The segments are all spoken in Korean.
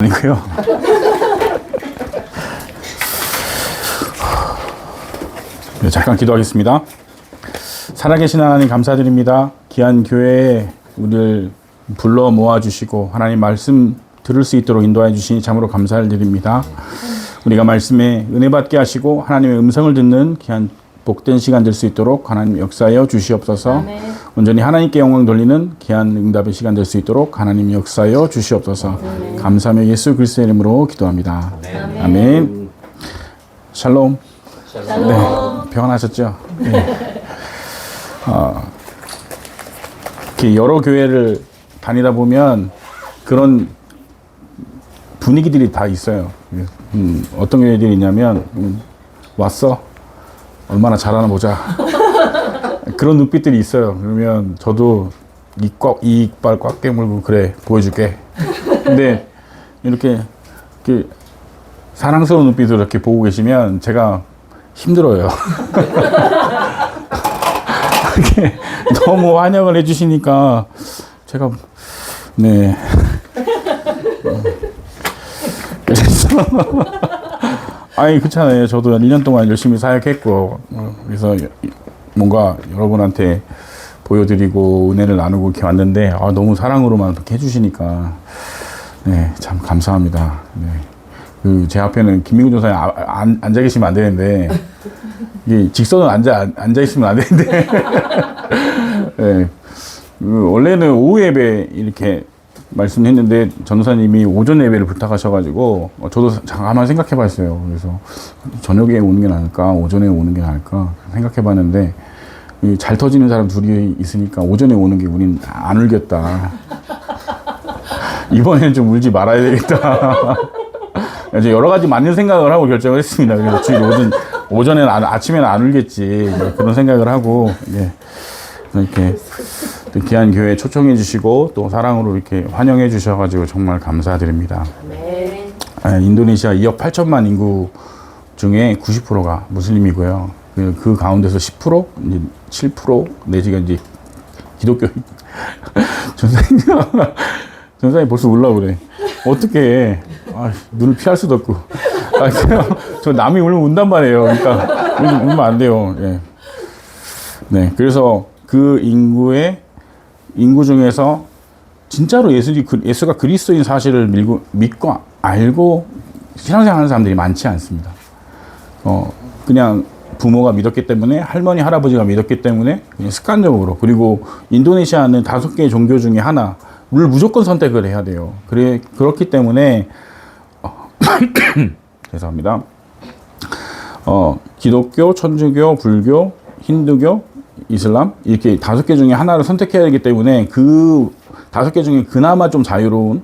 아니고요. 네, 잠깐 기도하겠습니다. 살아계신 하나님 감사드립니다. 귀한 교회에 우리를 불러 모아주시고 하나님 말씀 들을 수 있도록 인도해 주시니 참으로 감사를 드립니다. 우리가 말씀에 은혜 받게 하시고 하나님의 음성을 듣는 귀한 복된 시간 될 수 있도록 하나님 역사하여 주시옵소서. 아멘. 온전히 하나님께 영광 돌리는 귀한 응답의 시간 될 수 있도록 하나님 역사하여 주시옵소서. 아멘. 감사하며 예수 그리스도의 이름으로 기도합니다. 아멘. 아멘. 샬롬. 샬롬. 네, 평안하셨죠? 네. 이렇게 여러 교회를 다니다 보면 그런 분위기들이 다 있어요. 어떤 교회들이 있냐면 왔어? 얼마나 잘하나 보자. 그런 눈빛들이 있어요. 그러면 저도 이빨 꽉 깨물고 그래 보여줄게. 근데 이렇게 사랑스러운 눈빛으로 이렇게 보고 계시면 제가 힘들어요. 이렇게 너무 환영을 해주시니까 제가 네. 그래서 아니 그렇잖아요. 저도 1년 동안 열심히 사역했고 그래서 뭔가 여러분한테 보여드리고 은혜를 나누고 이렇게 왔는데 너무 사랑으로만 이렇게 해주시니까 네, 참 감사합니다. 네. 제 앞에는 김민구 전사님 앉아 계시면 안 되는데 이게 직선은 앉아 있으면 안 되는데 네. 원래는 오후 예배 이렇게 말씀했는데 전도사님이 오전 예배를 부탁하셔가지고 저도 잠깐만 생각해봤어요. 그래서 저녁에 오는 게 나을까 오전에 오는 게 나을까 생각해봤는데 잘 터지는 사람 둘이 있으니까 오전에 오는 게 우린 안 울겠다. 이번에는 좀 울지 말아야 되겠다. 이제 여러 가지 맞는 생각을 하고 결정을 했습니다. 그래서 주일 오전에는 아침에는 안 울겠지 그런 생각을 하고 이렇게 귀한 교회에 초청해 주시고 또 사랑으로 이렇게 환영해 주셔가지고 정말 감사드립니다. 네. 인도네시아 2억 8천만 인구 중에 90%가 무슬림이고요. 그 가운데서 10%, 이제 7% 내지가 이제 기독교인. 전사님 벌써 울라 그래. 어떻게 눈을 피할 수도 없고. 저 남이 울면 운단 말이에요. 그러니까 울면 안 돼요. 예. 네, 그래서 그 인구 중에서 진짜로 예수가 그리스도인 사실을 믿고 알고 신앙생활 하는 사람들이 많지 않습니다. 그냥 부모가 믿었기 때문에 할머니 할아버지가 믿었기 때문에 그냥 습관적으로 그리고 인도네시아는 5개의 종교 중에 하나를 무조건 선택을 해야 돼요. 그렇기 때문에 죄송합니다. 기독교, 천주교, 불교, 힌두교 이슬람 이렇게 5개 중에 하나를 선택해야 되기 때문에 그 5개 중에 그나마 좀 자유로운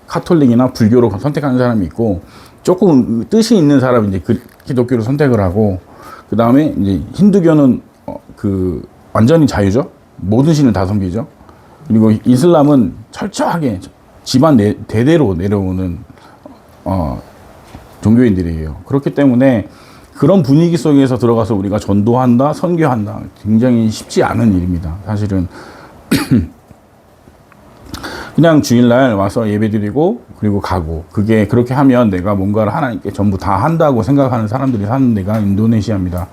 카톨릭이나 불교로 선택하는 사람이 있고 조금 뜻이 있는 사람이 이제 기독교를 선택을 하고 그 다음에 이제 힌두교는 완전히 자유죠. 모든 신을 다 섬기죠. 그리고 이슬람은 철저하게 집안 대대로 내려오는 종교인들이에요. 그렇기 때문에 그런 분위기 속에서 들어가서 우리가 전도한다, 선교한다. 굉장히 쉽지 않은 일입니다. 사실은. 그냥 주일날 와서 예배드리고, 그리고 가고. 그렇게 하면 내가 뭔가를 하나님께 전부 다 한다고 생각하는 사람들이 사는 데가 인도네시아입니다.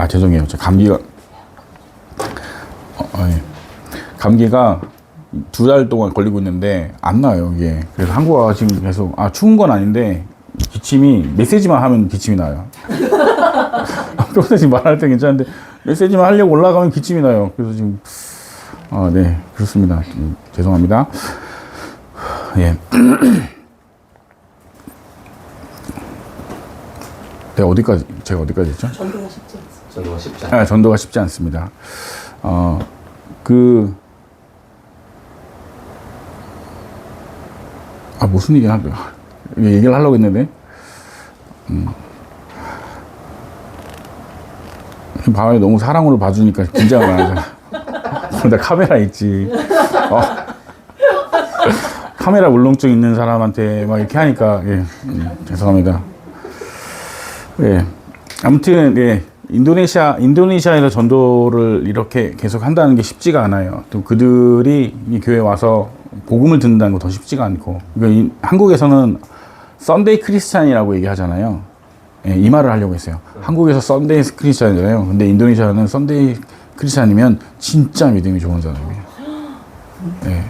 죄송해요. 감기가, 감기가 2달 동안 걸리고 있는데, 안 나요, 이게. 그래서 한국 와서 지금 계속, 추운 건 아닌데, 기침이 메시지만 하면 기침이 나요. 평소에 말할 때 괜찮은데 메시지만 하려고 올라가면 기침이 나요. 그래서 지금 네 그렇습니다. 죄송합니다. 예. 제가 어디까지 했죠? 전도가 쉽지 않습니다. 전도가 쉽지 않습니다. 무슨 얘기를 하려고 했는데, 밤에 너무 사랑으로 봐주니까 긴장을 안 하잖아. 나 카메라 있지. 카메라 울렁증 있는 사람한테 막 이렇게 하니까, 죄송합니다. 아무튼, 인도네시아에서 전도를 이렇게 계속 한다는 게 쉽지가 않아요. 또 그들이 이 교회에 와서 복음을 듣는다는 거 더 쉽지가 않고. 그러니까 한국에서는 썬데이 크리스찬이라고 얘기하잖아요. 예, 이 말을 하려고 했어요. 한국에서 썬데이 크리스찬이잖아요. 근데 인도네시아는 썬데이 크리스찬이면 진짜 믿음이 좋은 사람이에요. 예.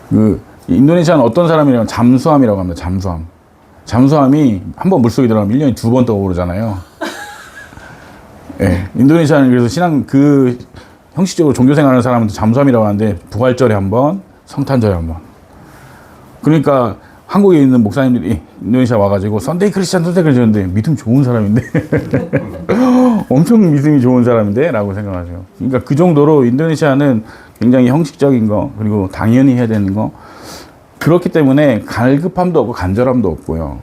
그 인도네시아는 어떤 사람이라면 잠수함이라고 합니다. 잠수함. 잠수함이 한 번 물속에 들어가면 1년에 2번 떠오르잖아요. 예. 인도네시아는 그래서 형식적으로 종교 생활하는 사람한테 잠수함이라고 하는데 부활절에 한 번, 성탄절에 한 번. 그러니까 한국에 있는 목사님들이 인도네시아 와가지고 썬데이 크리스찬 하는데 믿음 좋은 사람인데 엄청 믿음이 좋은 사람인데 라고 생각하세요. 그러니까 그 정도로 인도네시아는 굉장히 형식적인 거 그리고 당연히 해야 되는 거 그렇기 때문에 갈급함도 없고 간절함도 없고요.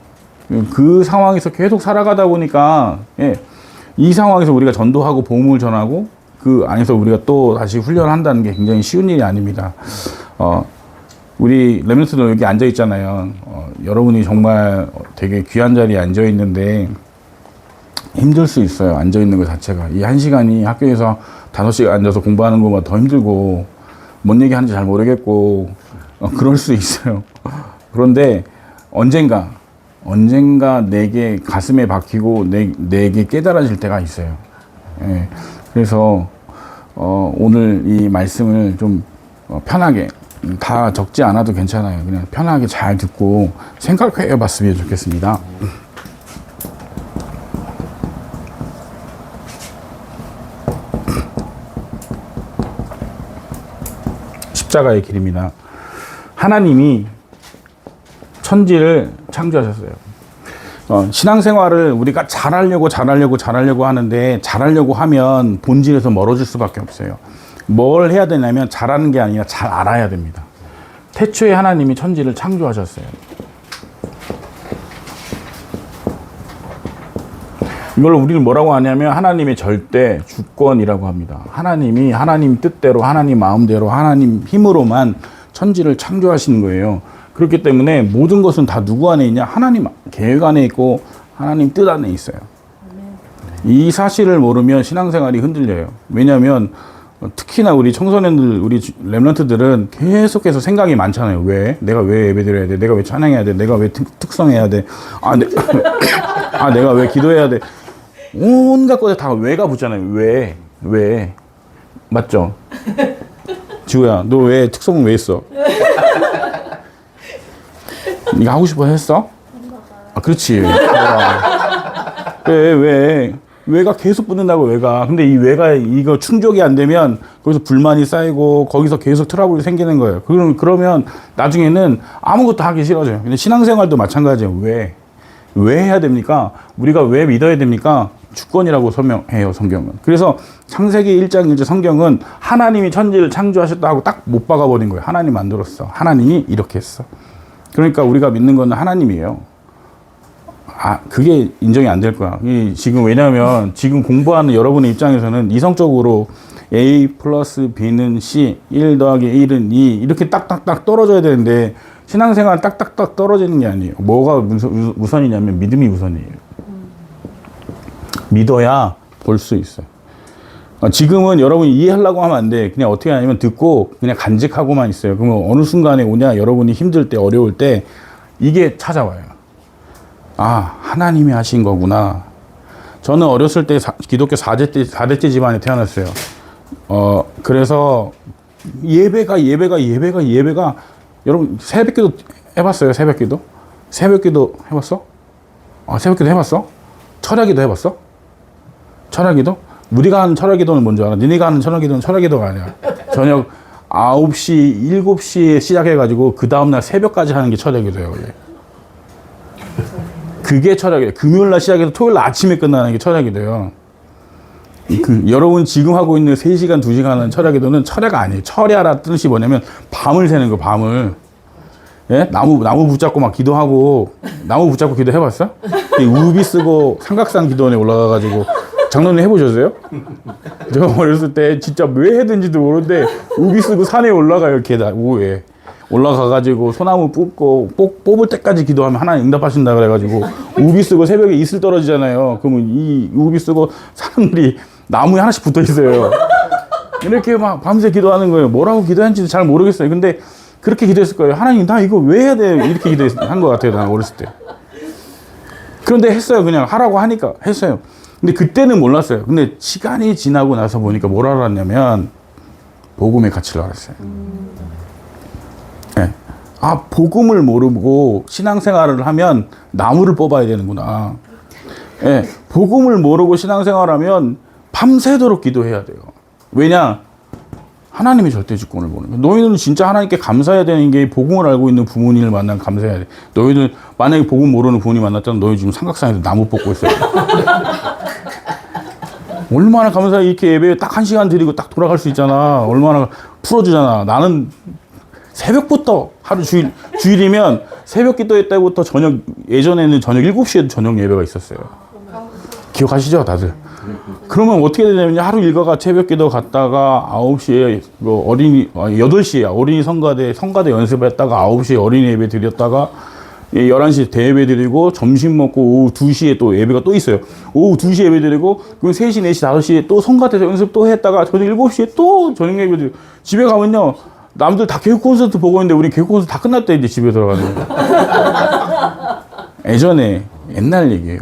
그 상황에서 계속 살아가다 보니까 예, 이 상황에서 우리가 전도하고 복음을 전하고 그 안에서 우리가 또 다시 훈련한다는 게 굉장히 쉬운 일이 아닙니다. 우리 렘넌트들 여기 앉아 있잖아요. 여러분이 정말 되게 귀한 자리에 앉아 있는데 힘들 수 있어요. 앉아 있는 것 자체가. 이 1시간이 학교에서 5시간 앉아서 공부하는 것보다 더 힘들고 뭔 얘기 하는지 잘 모르겠고 그럴 수 있어요. 그런데 언젠가 내게 가슴에 박히고 내게 깨달아질 때가 있어요. 예. 그래서 오늘 이 말씀을 좀 편하게 다 적지 않아도 괜찮아요. 그냥 편하게 잘 듣고 생각해 봤으면 좋겠습니다. 십자가의 길입니다. 하나님이 천지를 창조하셨어요. 신앙생활을 우리가 잘하려고 하는데 잘하려고 하면 본질에서 멀어질 수밖에 없어요. 뭘 해야 되냐면 잘하는 게 아니라 잘 알아야 됩니다. 태초에 하나님이 천지를 창조하셨어요. 이걸 우리는 뭐라고 하냐면 하나님의 절대 주권이라고 합니다. 하나님이 하나님 뜻대로 하나님 마음대로 하나님 힘으로만 천지를 창조하시는 거예요. 그렇기 때문에 모든 것은 다 누구 안에 있냐? 하나님 계획 안에 있고 하나님 뜻 안에 있어요. 이 사실을 모르면 신앙생활이 흔들려요. 왜냐하면 특히나 우리 청소년들, 우리 렘넌트들은 계속해서 생각이 많잖아요. 왜? 내가 왜 예배드려야 돼? 내가 왜 찬양해야 돼? 내가 왜 특성해야 돼? 내가 왜 기도해야 돼? 온갖 것에 다 왜가 붙잖아요. 왜? 맞죠? 지우야, 너 왜 특성은 왜 했어? 네가 하고 싶어 했어? 그렇지. 왜가 계속 붙는다고 왜가. 근데 이 왜가 이거 충족이 안 되면 거기서 불만이 쌓이고 거기서 계속 트러블이 생기는 거예요. 그러면 나중에는 아무것도 하기 싫어져요. 근데 신앙생활도 마찬가지예요. 왜 해야 됩니까? 우리가 왜 믿어야 됩니까? 주권이라고 설명해요, 성경은. 그래서 창세기 1장 1절 성경은 하나님이 천지를 창조하셨다 하고 딱 못 박아버린 거예요. 하나님 만들었어. 하나님이 이렇게 했어. 그러니까 우리가 믿는 건 하나님이에요. 그게 인정이 안 될 거야. 왜냐면 지금 공부하는 여러분의 입장에서는 이성적으로 A 플러스 B는 C, 1 더하기 1은 2 이렇게 딱딱딱 떨어져야 되는데 신앙생활 딱딱딱 떨어지는 게 아니에요. 뭐가 우선이냐면 믿음이 우선이에요. 믿어야 볼 수 있어요. 지금은 여러분이 이해하려고 하면 안 돼. 그냥 어떻게 하냐면 듣고 그냥 간직하고만 있어요. 그러면 어느 순간에 오냐 여러분이 힘들 때 어려울 때 이게 찾아와요. 하나님이 하신 거구나. 저는 어렸을 때 기독교 4대째 집안에 태어났어요. 그래서 예배가 여러분 새벽기도 해봤어요? 새벽기도 해봤어? 새벽기도 해봤어? 철야기도 해봤어? 철야기도? 우리가 하는 철야기도는 뭔지 알아? 니네가 하는 철야기도는 철야기도가 아니야. 저녁 9시, 7시에 시작해가지고 그 다음날 새벽까지 하는 게 철야기도예요. 그게 철야기도예요. 금요일날 시작해서 토요일 아침에 끝나는 게 철야기도예요. 여러분 지금 하고 있는 3시간, 2시간 하는 철야기도는 철야가 아니에요. 철야라 뜻이 뭐냐면 밤을 새는 거, 밤을. 예? 나무 붙잡고 막 기도하고, 나무 붙잡고 기도 해봤어? 우비 쓰고 삼각산 기도원에 올라가가지고, 장로님 해보셨어요? 제가 어렸을 때 진짜 왜 해든지도 모르는데, 우비 쓰고 산에 올라가요, 계단, 오후에. 올라가가지고 소나무 뽑을 때까지 기도하면 하나님 응답하신다 그래가지고, 우비 쓰고 새벽에 이슬 떨어지잖아요. 그러면 이 우비 쓰고 사람들이 나무에 하나씩 붙어 있어요. 이렇게 막 밤새 기도하는 거예요. 뭐라고 기도하는지도 잘 모르겠어요. 근데 그렇게 기도했을 거예요. 하나님, 나 이거 왜 해야 돼? 이렇게 기도한 것 같아요. 나 어렸을 때. 그런데 했어요. 그냥 하라고 하니까 했어요. 근데 그때는 몰랐어요. 근데 시간이 지나고 나서 보니까 뭘 알았냐면 복음의 가치를 알았어요. 네. 아, 복음을 모르고 신앙생활을 하면 나무를 뽑아야 되는구나. 네. 복음을 모르고 신앙생활을 하면 밤새도록 기도해야 돼요. 왜냐? 하나님이 절대주권을 보는 거예요. 너희들은 진짜 하나님께 감사해야 되는 게 복음을 알고 있는 부모님을 만나면 감사해야 돼. 너희들 만약에 복음 모르는 부모님 만났다면 너희 지금 삼각산에서 나무 뽑고 있어요. 얼마나 감사해. 이렇게 예배 딱 1시간 드리고 딱 돌아갈 수 있잖아. 얼마나 풀어주잖아. 나는 새벽부터 하루 주일이면 새벽 기도회 때부터 예전에는 저녁 7시에도 저녁 예배가 있었어요. 기억하시죠, 다들? 그러면 어떻게 되냐면 하루 일과가 새벽 기도 갔다가 9시에 8시에 어린이 성가대 연습했다가 9시에 어린이 예배 드렸다가 11시에 대예배 드리고 점심 먹고 오후 2시에 또 예배가 또 있어요. 오후 2시에 예배 드리고 그럼 3시, 4시, 5시에 또 성가대 연습 또 했다가 저녁 7시에 또 저녁 예배 드리고 집에 가면요. 남들 다 개국 콘서트 보고 있는데 우리 개국 콘서트 다 끝났대 이제 집에 들어가는 거예요. 예전에 옛날 얘기예요.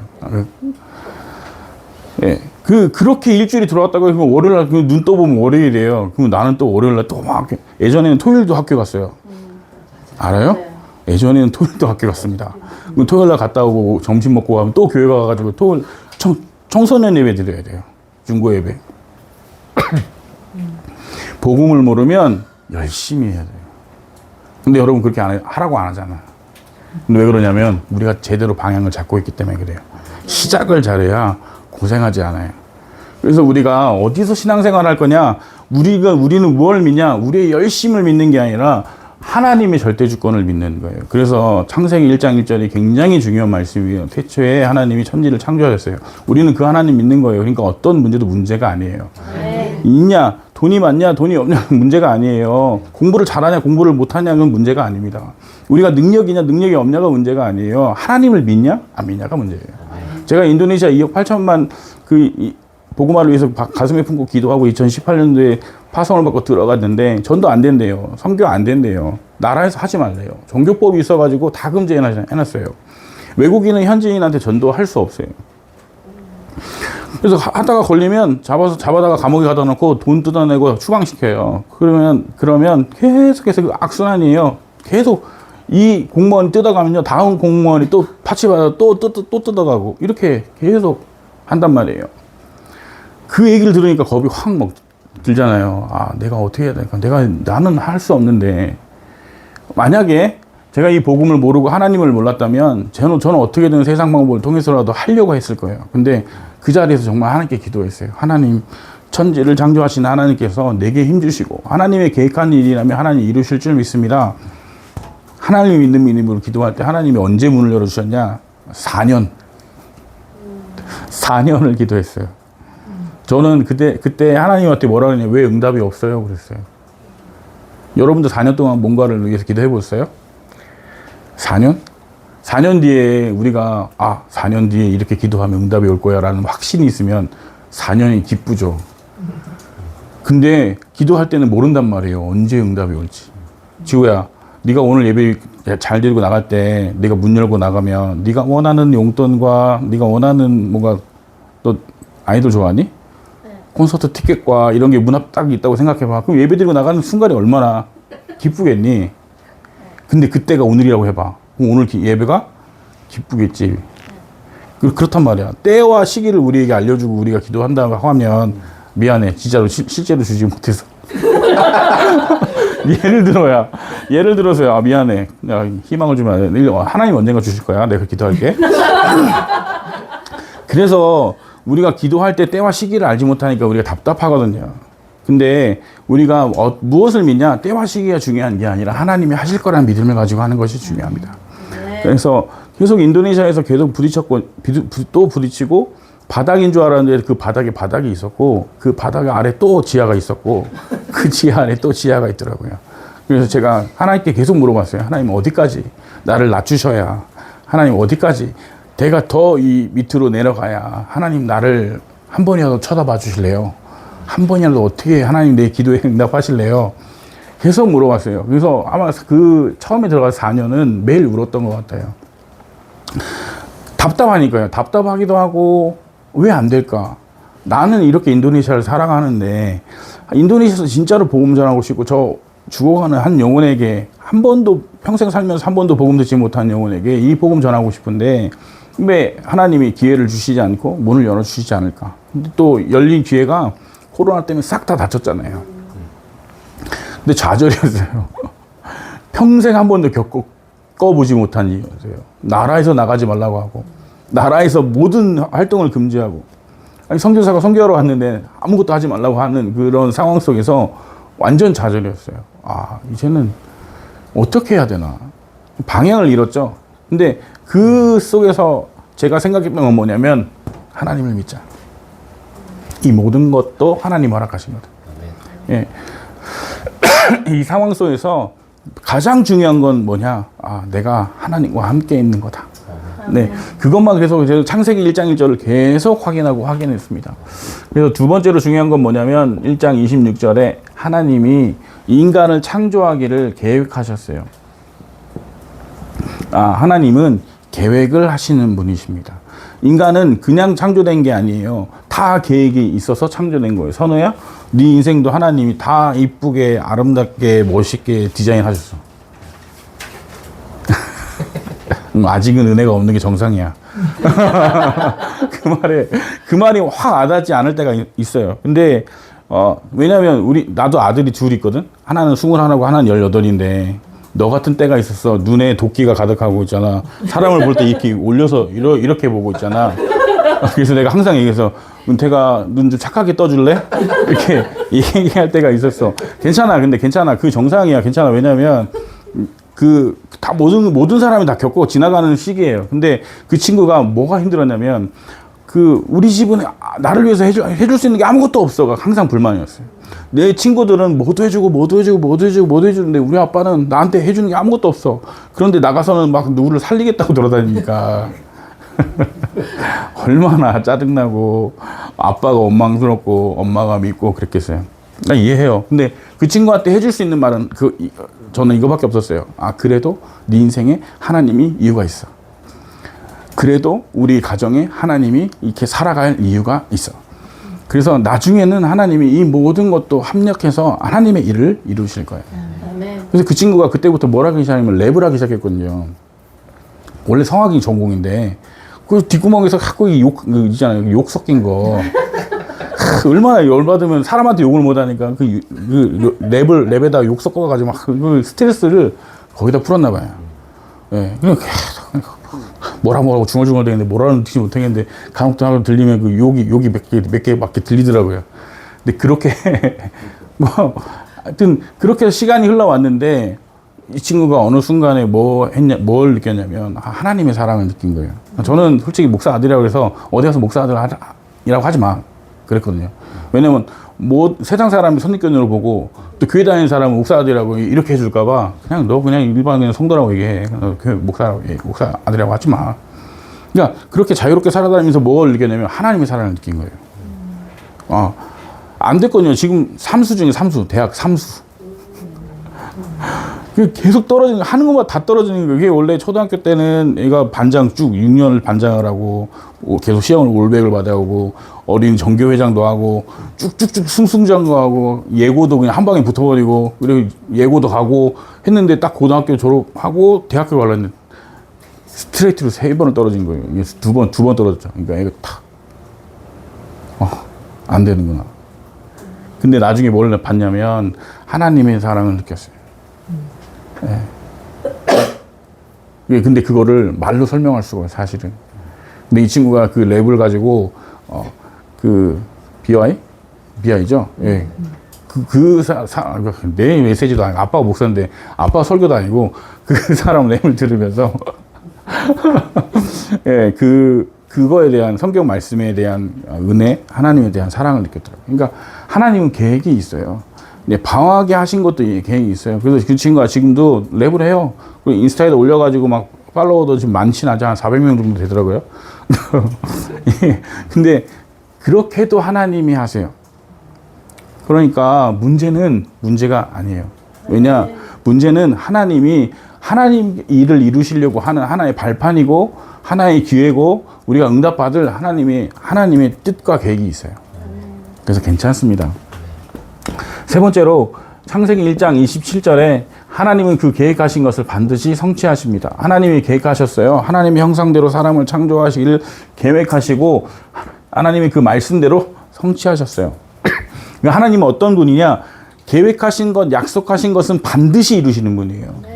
예. 그렇게 일주일이 들어왔다고 그럼 월요일 날 눈 떠보면 월요일이에요. 그럼 나는 또 월요일 날 또 막 예전에는 토요일도 학교 갔어요. 알아요? 네. 예전에는 토요일도 학교 갔습니다. 그럼 토요일 날 갔다 오고 점심 먹고 가면 또 교회 가가지고 토요일 청소년 예배 드려야 돼요. 중고 예배. 복음을 모르면 열심히 해야 돼요. 근데 여러분 그렇게 하라고 안 하잖아. 근데 왜 그러냐면 우리가 제대로 방향을 잡고 있기 때문에 그래요. 시작을 잘해야 고생하지 않아요. 그래서 우리가 어디서 신앙생활 할 거냐? 우리는 뭘 믿냐? 우리의 열심을 믿는 게 아니라 하나님의 절대주권을 믿는 거예요. 그래서 창세기 1장 1절이 굉장히 중요한 말씀이에요. 태초에 하나님이 천지를 창조하셨어요. 우리는 그 하나님 믿는 거예요. 그러니까 어떤 문제도 문제가 아니에요. 네. 있냐? 돈이 많냐? 돈이 없냐? 문제가 아니에요. 공부를 잘하냐? 공부를 못하냐는 문제가 아닙니다. 우리가 능력이냐? 능력이 없냐가 문제가 아니에요. 하나님을 믿냐? 안 믿냐가 문제예요. 제가 인도네시아 2억 8천만 복음화를 위해서 가슴에 품고 기도하고 2018년도에 파송을 받고 들어갔는데 전도 안 된대요. 선교 안 된대요. 나라에서 하지 말래요. 종교법이 있어가지고 다 금지해놨어요. 외국인은 현지인한테 전도할 수 없어요. 그래서 하다가 걸리면 잡아다가 감옥에 가다 놓고 돈 뜯어내고 추방시켜요. 그러면 계속해서 그 악순환이에요. 계속 이 공무원이 뜯어가면요. 다음 공무원이 또 파치받아 또 뜯어가고 이렇게 계속 한단 말이에요. 그 얘기를 들으니까 겁이 확 막 들잖아요. 아, 내가 어떻게 해야 될까? 나는 할 수 없는데. 만약에 제가 이 복음을 모르고 하나님을 몰랐다면 저는 어떻게든 세상 방법을 통해서라도 하려고 했을 거예요. 근데 그 자리에서 정말 하나님께 기도했어요. 하나님, 천지를 창조하신 하나님께서 내게 힘주시고 하나님의 계획한 일이라면 하나님 이루실 줄 믿습니다. 하나님 믿는 믿음으로 기도할 때 하나님이 언제 문을 열어주셨냐? 4년을 기도했어요. 저는 그때 하나님한테 뭐라 그러냐? 왜 응답이 없어요? 그랬어요. 여러분도 4년 동안 뭔가를 위해서 기도해 보셨어요? 4년? 4년 뒤에 우리가 4년 뒤에 이렇게 기도하면 응답이 올 거야 라는 확신이 있으면 4년이 기쁘죠. 근데 기도할 때는 모른단 말이에요. 언제 응답이 올지. 지호야, 네가 오늘 예배 잘 드리고 나갈 때 네가 문 열고 나가면 네가 원하는 용돈과 네가 원하는 뭔가 너 아이돌 좋아하니? 네. 콘서트 티켓과 이런 게 문 앞 딱 있다고 생각해봐. 그럼 예배 드리고 나가는 순간이 얼마나 기쁘겠니? 근데 그때가 오늘이라고 해봐. 그럼 오늘 예배가 기쁘겠지. 그렇단 말이야. 때와 시기를 우리에게 알려주고 우리가 기도한다고 하면 미안해. 진짜로 실제로 주지 못해서. 예를 들어서야 미안해. 내가 희망을 주면 하나님 언젠가 주실 거야. 내가 기도할게. 그래서 우리가 기도할 때 때와 시기를 알지 못하니까 우리가 답답하거든요. 근데 우리가 무엇을 믿냐? 때와 시기가 중요한 게 아니라 하나님이 하실 거라는 믿음을 가지고 하는 것이 중요합니다. 네. 그래서 계속 인도네시아에서 계속 부딪혔고 또 부딪히고 바닥인 줄 알았는데 그 바닥에 바닥이 있었고 그 바닥 아래 또 지하가 있었고 그 지하 아래 또 지하가 있더라고요. 그래서 제가 하나님께 계속 물어봤어요. 하나님 어디까지 나를 낮추셔야, 하나님 어디까지 내가 더 이 밑으로 내려가야 하나님 나를 한 번이라도 쳐다봐 주실래요? 한 번이라도 어떻게 하나님 내 기도에 응답하실래요? 계속 물어봤어요. 그래서 아마 그 처음에 들어가서 4년은 매일 울었던 것 같아요. 답답하니까요. 답답하기도 하고 왜 안 될까? 나는 이렇게 인도네시아를 살아가는데 인도네시아에서 진짜로 복음 전하고 싶고 저 죽어가는 한 영혼에게 한 번도 평생 살면서 한 번도 복음 듣지 못한 영혼에게 이 복음 전하고 싶은데 왜 하나님이 기회를 주시지 않고 문을 열어주시지 않을까? 근데 또 열린 기회가 코로나 때문에 싹 다 닫혔잖아요. 근데 좌절이었어요. 평생 한 번도 겪어보지 못한 일이었어요. 나라에서 나가지 말라고 하고 나라에서 모든 활동을 금지하고 아니 선교사가 선교하러 갔는데 아무것도 하지 말라고 하는 그런 상황 속에서 완전 좌절이었어요. 아 이제는 어떻게 해야 되나 방향을 잃었죠. 근데 그 속에서 제가 생각했던 건 뭐냐면 하나님을 믿자. 이 모든 것도 하나님 허락하신 거다. 예. 이 상황 속에서 가장 중요한 건 뭐냐? 아, 내가 하나님과 함께 있는 거다. 네, 그것만 계속 창세기 1장 1절을 계속 확인했습니다. 그래서 두 번째로 중요한 건 뭐냐면 1장 26절에 하나님이 인간을 창조하기를 계획하셨어요. 아, 하나님은 계획을 하시는 분이십니다. 인간은 그냥 창조된 게 아니에요. 다 계획이 있어서 창조된 거예요. 선우야, 네 인생도 하나님이 다 이쁘게 아름답게 멋있게 디자인하셨어. 아직은 은혜가 없는 게 정상이야. 그 말이 확 와닿지 않을 때가 있어요. 근데 왜냐면 나도 아들이 둘 있거든. 하나는 21하고 하나는 18인데 너 같은 때가 있었어. 눈에 도끼가 가득하고 있잖아. 사람을 볼 때 이렇게 올려서 이렇게 보고 있잖아. 그래서 내가 항상 얘기해서 은태가 눈 좀 착하게 떠줄래? 이렇게 얘기할 때가 있었어. 괜찮아. 근데 괜찮아. 그 정상이야. 괜찮아. 왜냐면 다 모든 사람이 다 겪고 지나가는 시기예요. 근데 그 친구가 뭐가 힘들었냐면 우리 집은 나를 위해서 해줄 수 있는 게 아무것도 없어가 항상 불만이었어요. 내 친구들은 뭐도 해주는데 우리 아빠는 나한테 해주는 게 아무것도 없어. 그런데 나가서는 막 누구를 살리겠다고 돌아다니니까 얼마나 짜증나고 아빠가 원망스럽고 엄마가 밉고 그랬겠어요. 나 이해해요. 근데 그 친구한테 해줄 수 있는 말은 저는 이거밖에 없었어요. 아, 그래도 네 인생에 하나님이 이유가 있어. 그래도 우리 가정에 하나님이 이렇게 살아갈 이유가 있어. 그래서 나중에는 하나님이 이 모든 것도 합력해서 하나님의 일을 이루실 거예요. 그래서 그 친구가 그때부터 뭘 하기 시작하면 랩을 하기 시작했거든요. 원래 성악이 전공인데 그 뒷구멍에서 자꾸 있잖아요. 욕 섞인 거. 얼마나 열받으면 사람한테 욕을 못하니까 랩에다 욕 섞어가지고 막 그 스트레스를 거기다 풀었나 봐요. 예. 그냥 계속 뭐라고 중얼중얼 대는데 뭐라는 뜻이 못하겠는데 간혹 들리면 그 욕이 몇 개밖에 들리더라고요. 근데 그렇게 하여튼 그렇게 시간이 흘러왔는데 이 친구가 어느 순간에 뭘 느꼈냐면 하나님의 사랑을 느낀 거예요. 저는 솔직히 목사 아들이라고 해서 어디 가서 목사 아들이라고 하지 마 그랬거든요. 왜냐면 세상 사람이 선입견으로 보고 또 교회 다니는 사람은 목사 아들이라고 이렇게 해줄까봐 그냥 일반 그냥 성도라고 얘기해. 교회 목사 아들이라고 하지 마. 그러니까 그렇게 자유롭게 살아다니면서 뭘 느꼈냐면 하나님의 사랑을 느낀 거예요. 안 됐거든요. 지금 삼수 중에 대학 삼수. 계속 하는 것마다 다 떨어지는 거예요. 이게 원래 초등학교 때는 애가 반장 6년을 반장을 하고, 계속 시험을 올백을 받아오고, 어린 정교회장도 하고, 쭉쭉쭉 승승장구 하고, 예고도 그냥 한 방에 붙어버리고, 그리고 예고도 가고 했는데 딱 고등학교 졸업하고 대학교 가려는데 스트레이트로 3번을 떨어진 거예요. 이게 두 번 떨어졌죠. 그러니까 애가 안 되는구나. 근데 나중에 뭘 봤냐면, 하나님의 사랑을 느꼈어요. 예. 근데 그거를 말로 설명할 수가 없어요, 사실은. 근데 이 친구가 그 랩을 가지고, BI죠? 예. 내 메시지도 아니고, 아빠가 목사인데, 아빠가 설교도 아니고, 그 사람 랩을 들으면서, 예, 그거에 대한 성경 말씀에 대한 은혜, 하나님에 대한 사랑을 느꼈더라고요. 그러니까 하나님은 계획이 있어요. 네, 방황하게 하신 것도 계획이 있어요. 그래서 그 친구가 지금도 랩을 해요. 그리고 인스타에다 올려가지고 막 팔로워도 지금 많진 않죠. 한 400명 정도 되더라고요. 예, 근데 그렇게도 하나님이 하세요. 그러니까 문제는 문제가 아니에요. 왜냐, 문제는 하나님이 하나님 일을 이루시려고 하는 하나의 발판이고 하나의 기회고 우리가 응답받을 하나님의 뜻과 계획이 있어요. 그래서 괜찮습니다. 세 번째로 창세기 1장 27절에 하나님은 그 계획하신 것을 반드시 성취하십니다. 하나님이 계획하셨어요. 하나님의 형상대로 사람을 창조하시기를 계획하시고 하나님이 그 말씀대로 성취하셨어요. 하나님은 어떤 분이냐? 계획하신 것, 약속하신 것은 반드시 이루시는 분이에요.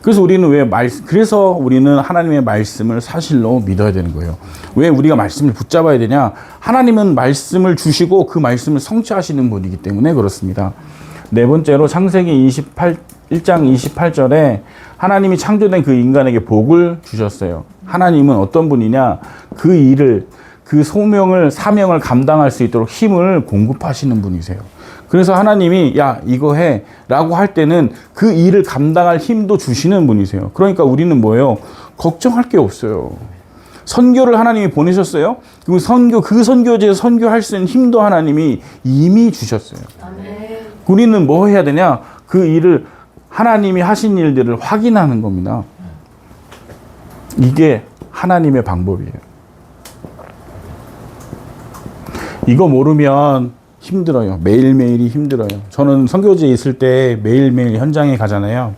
그래서 우리는 하나님의 말씀을 사실로 믿어야 되는 거예요. 왜 우리가 말씀을 붙잡아야 되냐? 하나님은 말씀을 주시고 그 말씀을 성취하시는 분이기 때문에 그렇습니다. 네 번째로 창세기 1장 28절에 하나님이 창조된 그 인간에게 복을 주셨어요. 하나님은 어떤 분이냐? 그 일을, 그 사명을 감당할 수 있도록 힘을 공급하시는 분이세요. 그래서 하나님이 야 이거 해 라고 할 때는 그 일을 감당할 힘도 주시는 분이세요. 그러니까 우리는 뭐예요? 걱정할 게 없어요. 선교를 하나님이 보내셨어요. 그 선교지에서 선교할 수 있는 힘도 하나님이 이미 주셨어요. 우리는 뭐 해야 되냐? 그 일을 하나님이 하신 일들을 확인하는 겁니다. 이게 하나님의 방법이에요. 이거 모르면 힘들어요. 매일매일이 힘들어요. 저는 선교지에 있을 때 매일매일 현장에 가잖아요.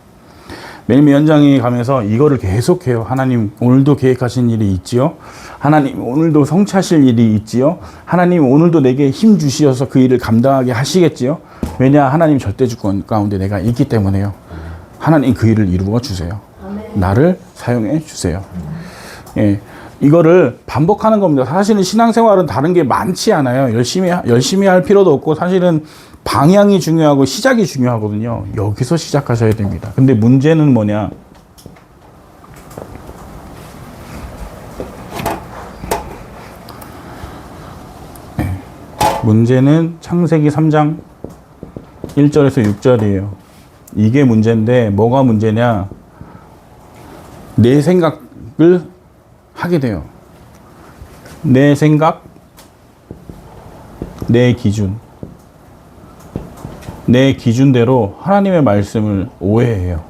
매일매일 현장에 가면서 이거를 계속해요. 하나님 오늘도 계획하신 일이 있지요. 하나님 오늘도 성취하실 일이 있지요. 하나님 오늘도 내게 힘 주시어서 그 일을 감당하게 하시겠지요. 왜냐? 하나님 절대주권 가운데 내가 있기 때문에요. 하나님 그 일을 이루어 주세요. 나를 사용해 주세요. 예. 이거를 반복하는 겁니다. 사실은 신앙생활은 다른 게 많지 않아요. 열심히 할 필요도 없고 사실은 방향이 중요하고 시작이 중요하거든요. 여기서 시작하셔야 됩니다. 근데 문제는 뭐냐? 네. 문제는 창세기 3장 1절에서 6절이에요. 이게 문제인데 뭐가 문제냐? 내 생각을 하게 돼요. 내 생각, 내 기준. 내 기준대로 하나님의 말씀을 오해해요.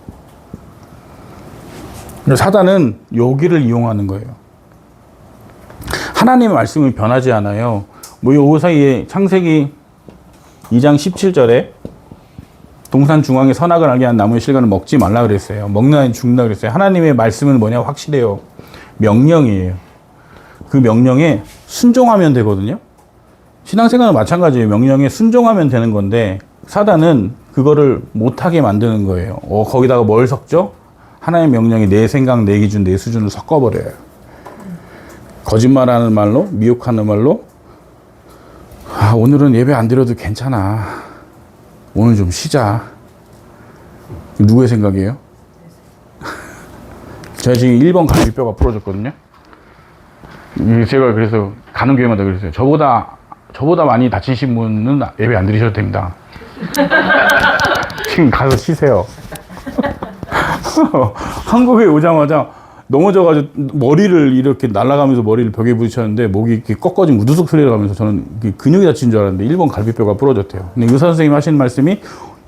사단은 여기를 이용하는 거예요. 하나님의 말씀은 변하지 않아요. 요 사이에 창세기 2장 17절에 동산 중앙에 선악을 알게 한 나무의 실과는 먹지 말라 그랬어요. 먹는 아이는 죽는다 그랬어요. 하나님의 말씀은 뭐냐? 확실해요. 명령이에요. 그 명령에 순종하면 되거든요. 신앙생활은 마찬가지예요. 명령에 순종하면 되는 건데 사단은 그거를 못하게 만드는 거예요. 거기다가 뭘 섞죠? 하나님의 명령에 내 생각, 내 기준, 내 수준을 섞어버려요. 거짓말하는 말로, 미혹하는 말로 오늘은 예배 안 드려도 괜찮아. 오늘 좀 쉬자. 누구의 생각이에요? 제가 지금 1번 갈비뼈가 부러졌거든요. 제가 그래서 가는 교회마다 그랬어요. 저보다 많이 다치신 분은 예배 안 드리셔도 됩니다. 지금 가서 쉬세요. 한국에 오자마자 넘어져가지고 머리를 이렇게 날아가면서 머리를 벽에 부딪혔는데 목이 이렇게 꺾어진 우두둑 소리가 나면서 저는 근육이 다친 줄 알았는데 1번 갈비뼈가 부러졌대요. 근데 의사 선생님이 하시는 말씀이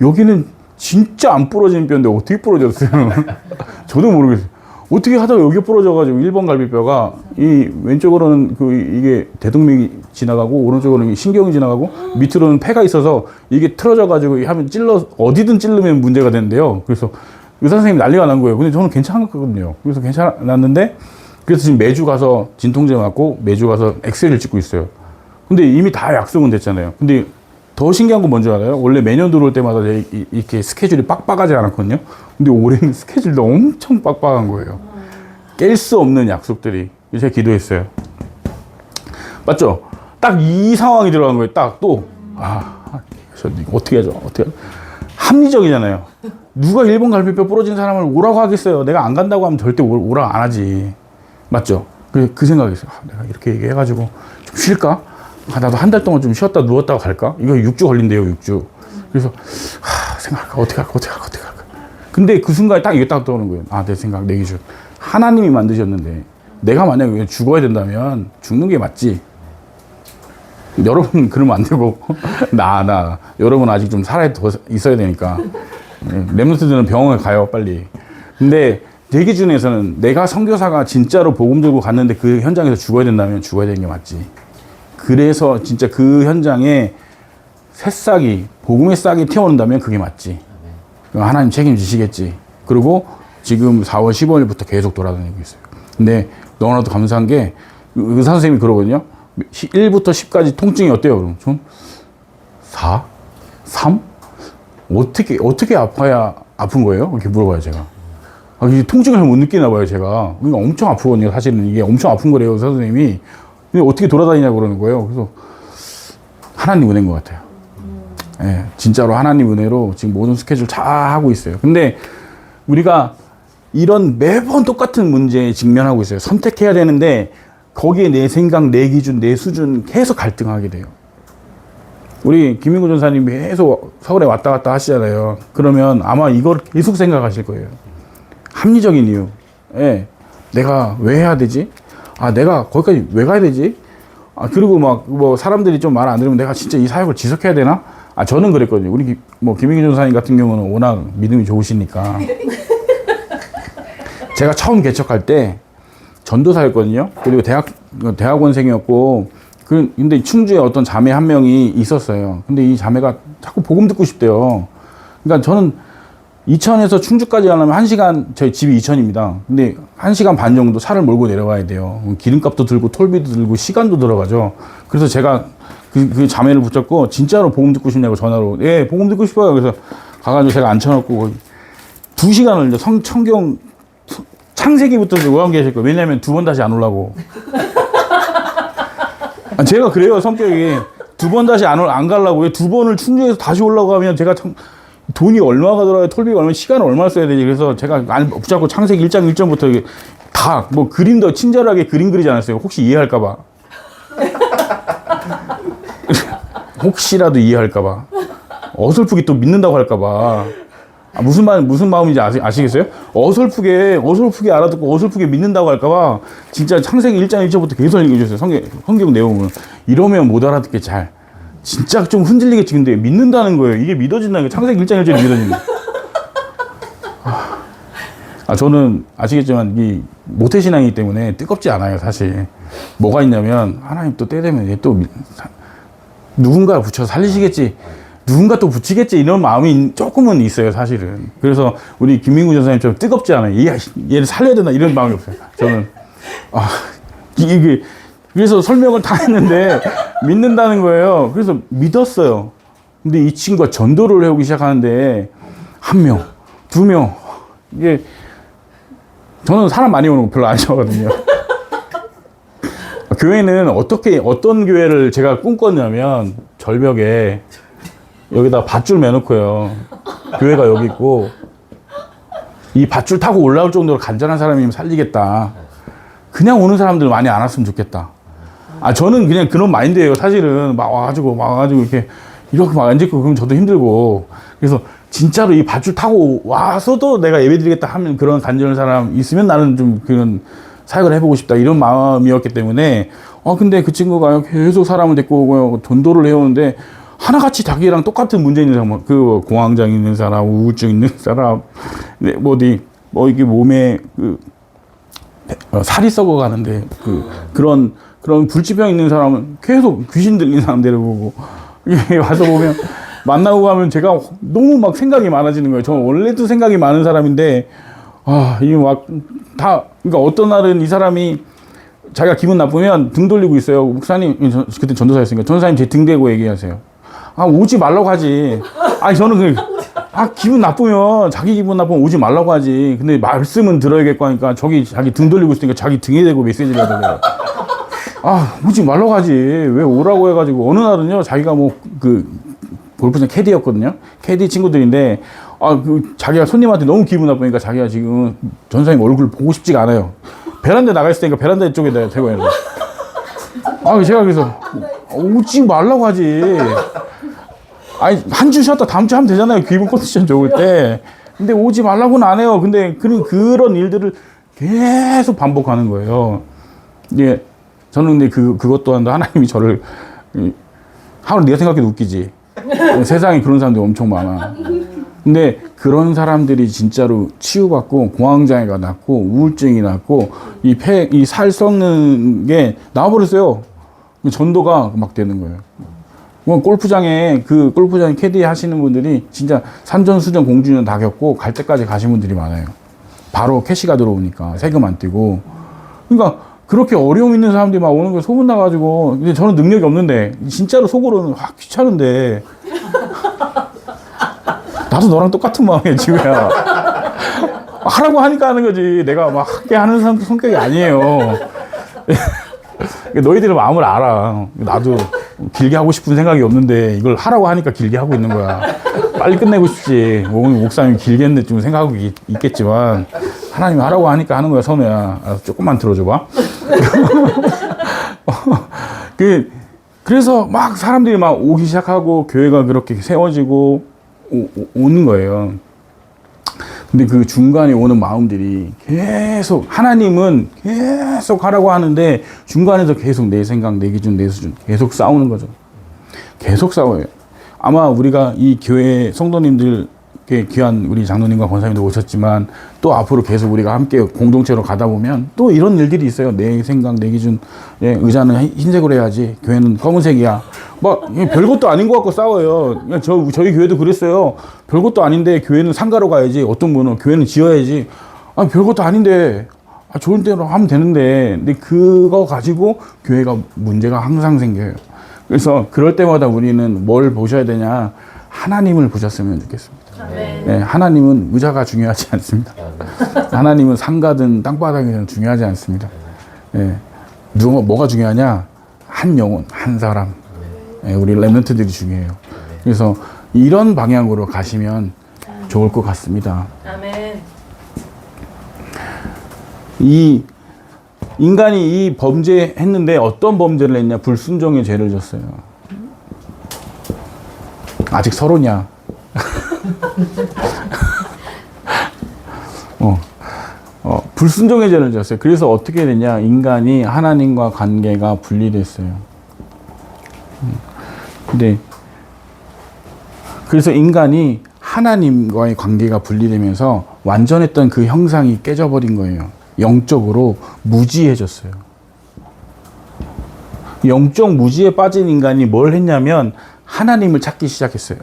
여기는 진짜 안 부러지는 뼈인데 어떻게 부러졌어요? 저도 모르겠어요. 어떻게 하다가 여기 부러져가지고 1번 갈비뼈가 이 왼쪽으로는 이게 대동맥이 지나가고 오른쪽으로는 신경이 지나가고 밑으로는 폐가 있어서 이게 틀어져가지고 하면 어디든 찔르면 문제가 된대요. 그래서 의사 선생님이 난리가 난 거예요. 근데 저는 괜찮았거든요. 그래서 괜찮았는데 그래서 지금 매주 가서 진통제 맞고 매주 가서 엑스레이를 찍고 있어요. 근데 이미 다 약속은 됐잖아요. 근데 더 신기한 건 뭔지 알아요? 원래 매년 들어올 때마다 이렇게 스케줄이 빡빡하지 않았거든요. 근데 올해는 스케줄도 엄청 빡빡한 거예요. 깰 수 없는 약속들이. 제가 기도했어요. 맞죠? 딱 이 상황이 들어간 거예요. 딱 또. 어떻게 하죠? 합리적이잖아요. 누가 1번 갈비뼈 부러진 사람을 오라고 하겠어요? 내가 안 간다고 하면 절대 오라고 안 하지. 맞죠? 그 생각이었어요. 내가 이렇게 얘기해가지고 좀 쉴까? 나도 한 달 동안 좀 쉬었다 누웠다가 갈까? 이거 6주 걸린대요, 6주. 그래서, 생각할까? 어떻게 할까? 근데 그 순간에 딱 이게 딱 떠오르는 거예요. 내 생각, 내 기준. 하나님이 만드셨는데, 내가 만약에 죽어야 된다면 죽는 게 맞지. 여러분, 그러면 안 되고, 여러분 아직 좀 살아 있어야 되니까. 랩런트들은 병원에 가요, 빨리. 근데 내 기준에서는 내가 선교사가 진짜로 복음 들고 갔는데 그 현장에서 죽어야 된다면 죽어야 되는 게 맞지. 그래서 진짜 그 현장에 새싹이, 복음의 싹이 튀어오른다면 그게 맞지. 하나님 책임지시겠지. 그리고 지금 4월 15일부터 계속 돌아다니고 있어요. 근데 너무나도 감사한 게 의사 선생님이 그러거든요. 1부터 10까지 통증이 어때요? 그럼 좀 4? 3? 어떻게 아파야 아픈 거예요? 이렇게 물어봐요, 제가. 이게 통증을 못 느끼나 봐요, 제가. 그러니까 엄청 아프거든요, 사실은. 이게 엄청 아픈 거래요, 의사 선생님이. 근데 어떻게 돌아다니냐고 그러는 거예요. 그래서 하나님 은혜인 것 같아요. 예, 진짜로 하나님 은혜로 지금 모든 스케줄 잘 하고 있어요. 근데 우리가 이런 매번 똑같은 문제에 직면하고 있어요. 선택해야 되는데 거기에 내 생각, 내 기준, 내 수준 계속 갈등하게 돼요. 우리 김인구 전사님이 계속 서울에 왔다 갔다 하시잖아요. 그러면 아마 이걸 계속 생각하실 거예요. 합리적인 이유. 예, 내가 왜 해야 되지? 내가 거기까지 왜 가야 되지? 그리고 막 뭐 사람들이 좀 말 안 들으면 내가 진짜 이 사역을 지속해야 되나? 저는 그랬거든요. 우리 김인규 전사님 같은 경우는 워낙 믿음이 좋으시니까. 제가 처음 개척할 때 전도사였거든요. 그리고 대학원생이었고, 근데 충주에 어떤 자매 한 명이 있었어요. 근데 이 자매가 자꾸 복음 듣고 싶대요. 그러니까 저는 이천에서 충주까지 가려면 1시간, 저희 집이 이천입니다. 근데 1시간 반 정도 차를 몰고 내려가야 돼요. 기름값도 들고 톨비도 들고 시간도 들어가죠. 그래서 제가 그 자매를 붙잡고 진짜로 복음 듣고 싶냐고 전화로, 예, 복음 듣고 싶어요. 그래서 가가지고 제가 앉혀놓고 2시간을 성경 창세기부터 요한 계실 거예요. 왜냐면 2번 다시 안 오려고. 제가 그래요, 성격이. 2번 다시 안 가려고. 왜 2번을 충주에서 다시 올라고 하면 제가 돈이 얼마가 들어가요? 톨비가 얼마, 시간을 얼마나 써야 되지? 그래서 제가 붙잡고 창세기 1장 1절부터 다, 뭐 그림도 친절하게 그림 그리지 않았어요. 혹시 이해할까봐. 혹시라도 이해할까봐. 어설프게 또 믿는다고 할까봐. 무슨 마음인지 아시겠어요? 어설프게 알아듣고 어설프게 믿는다고 할까봐 진짜 창세기 1장 1절부터 계속 읽어주세요. 성경 내용을. 이러면 못 알아듣게 잘. 진짜 좀 흔들리겠지. 근데 믿는다는 거예요. 이게 믿어진다는 게 창세기 1장 1절이 믿어지는 거예요. 저는 아시겠지만 이 모태신앙이기 때문에 뜨겁지 않아요, 사실. 뭐가 있냐면 하나님 또 때 되면 얘 또 누군가 붙여서 살리시겠지. 누군가 또 붙이겠지. 이런 마음이 조금은 있어요, 사실은. 그래서 우리 김민구 전사님처럼 뜨겁지 않아요. 얘를 살려야 된다. 이런 마음이 없어요. 저는. 이게 그래서 설명을 다 했는데 믿는다는 거예요. 그래서 믿었어요. 근데 이 친구가 전도를 해오기 시작하는데 1명, 2명. 이게 저는 사람 많이 오는 거 별로 안 좋아하거든요. 교회는 어떤 교회를 제가 꿈꿨냐면 절벽에 여기다 밧줄 매놓고요. 교회가 여기 있고 이 밧줄 타고 올라올 정도로 간절한 사람이면 살리겠다. 그냥 오는 사람들 많이 안 왔으면 좋겠다. 저는 그냥 그런 마인드예요. 사실은 막 와가지고 이렇게 막 앉아있고 그러면 저도 힘들고. 그래서 진짜로 이 밧줄 타고 와서도 내가 예배드리겠다 하면 그런 간절한 사람 있으면 나는 좀 그런 사역을 해보고 싶다. 이런 마음이었기 때문에. 근데 그 친구가 계속 사람을 데리고 오고 전도를 해오는데 하나같이 자기랑 똑같은 문제 있는 사람, 공황장 있는 사람, 우울증 있는 사람, 이게 몸에 살이 썩어가는데 그런 불치병 있는 사람은 계속 귀신 들린 사람 데려오고 와서 보면 만나고 가면 제가 너무 막 생각이 많아지는 거예요. 저는 원래도 생각이 많은 사람인데 이게 그러니까 어떤 날은 이 사람이 자기가 기분 나쁘면 등 돌리고 있어요. 목사님, 그때 전도사였으니까 전도사님 제 등 대고 얘기하세요. 오지 말라고 하지. 저는 기분 나쁘면, 자기 기분 나쁘면 오지 말라고 하지. 근데 말씀은 들어야겠고 하니까 자기 등 돌리고 있으니까 자기 등에 대고 메시지를 하더라고요. 오지 말라고 하지. 왜 오라고 해가지고. 어느 날은요, 자기가 골프장 캐디였거든요. 캐디 친구들인데, 자기가 손님한테 너무 기분 나쁘니까 자기가 지금 전사님 얼굴 보고 싶지가 않아요. 베란다에 나가 있을 테니까 베란다 쪽에다 대고 해요. 제가 그래서, 오지 말라고 하지. 한 주 쉬었다 다음 주 하면 되잖아요. 기분 컨디션 좋을 때. 근데 오지 말라고는 안 해요. 근데 그런 일들을 계속 반복하는 거예요. 예. 저는 근데 그것 또한 하나님이 저를, 하루 네가 생각해도 웃기지. 세상에 그런 사람들이 엄청 많아. 근데 그런 사람들이 진짜로 치유받고 공황장애가 낫고 우울증이 낫고 이 살 썩는 게 나와버렸어요. 전도가 막 되는 거예요. 골프장에 골프장 캐디 하시는 분들이 진짜 산전수전 공주년 다 겪고 갈 때까지 가신 분들이 많아요. 바로 캐시가 들어오니까 세금 안 떼고. 그러니까 그렇게 어려움 있는 사람들이 막 오는 거 소문 나가지고. 근데 저는 능력이 없는데 진짜로 속으로는 귀찮은데 나도 너랑 똑같은 마음이야 지우야. 하라고 하니까 하는 거지. 내가 막 하게 하는 사람 성격이 아니에요. 너희들은 마음을 알아. 나도 길게 하고 싶은 생각이 없는데 이걸 하라고 하니까 길게 하고 있는 거야. 빨리 끝내고 싶지. 오늘 목사님이 길게 했는데 좀 생각하고 있겠지만 하나님이 하라고 하니까 하는 거야. 선우야. 알아서 조금만 들어줘봐. 그래서 막 사람들이 막 오기 시작하고 교회가 그렇게 세워지고 오는 거예요. 근데 그 중간에 오는 마음들이 계속 하나님은 계속 하라고 하는데 중간에서 계속 내 생각, 내 기준, 내 수준 계속 싸우는 거죠. 계속 싸워요. 아마 우리가 이 교회 성도님들께 귀한 우리 장로님과 권사님도 오셨지만 또 앞으로 계속 우리가 함께 공동체로 가다 보면 또 이런 일들이 있어요. 내 생각, 내 기준. 예, 의자는 흰색으로 해야지. 교회는 검은색이야. 막 별것도 아닌 것 같고 싸워요. 저희 교회도 그랬어요. 별것도 아닌데 교회는 상가로 가야지. 어떤 분은 교회는 지어야지. 아, 별것도 아닌데. 좋은 대로 하면 되는데. 근데 그거 가지고 교회가 문제가 항상 생겨요. 그래서 그럴 때마다 우리는 뭘 보셔야 되냐. 하나님을 보셨으면 좋겠습니다. 네, 하나님은 의자가 중요하지 않습니다. 하나님은 상가든 땅바닥이든 중요하지 않습니다. 네, 뭐가 중요하냐? 한 영혼, 한 사람. 네, 우리 렘넌트들이 중요해요. 그래서 이런 방향으로 가시면 좋을 것 같습니다. 아멘. 이 인간이 이 범죄했는데 어떤 범죄를 했냐? 불순종의 죄를 졌어요. 아직 서로냐? 불순종의 죄를 졌어요. 그래서 어떻게 되냐? 인간이 하나님과 관계가 분리됐어요. 근데 그래서 인간이 하나님과의 관계가 분리되면서 완전했던 그 형상이 깨져버린 거예요. 영적으로 무지해졌어요. 영적 무지에 빠진 인간이 뭘 했냐면 하나님을 찾기 시작했어요.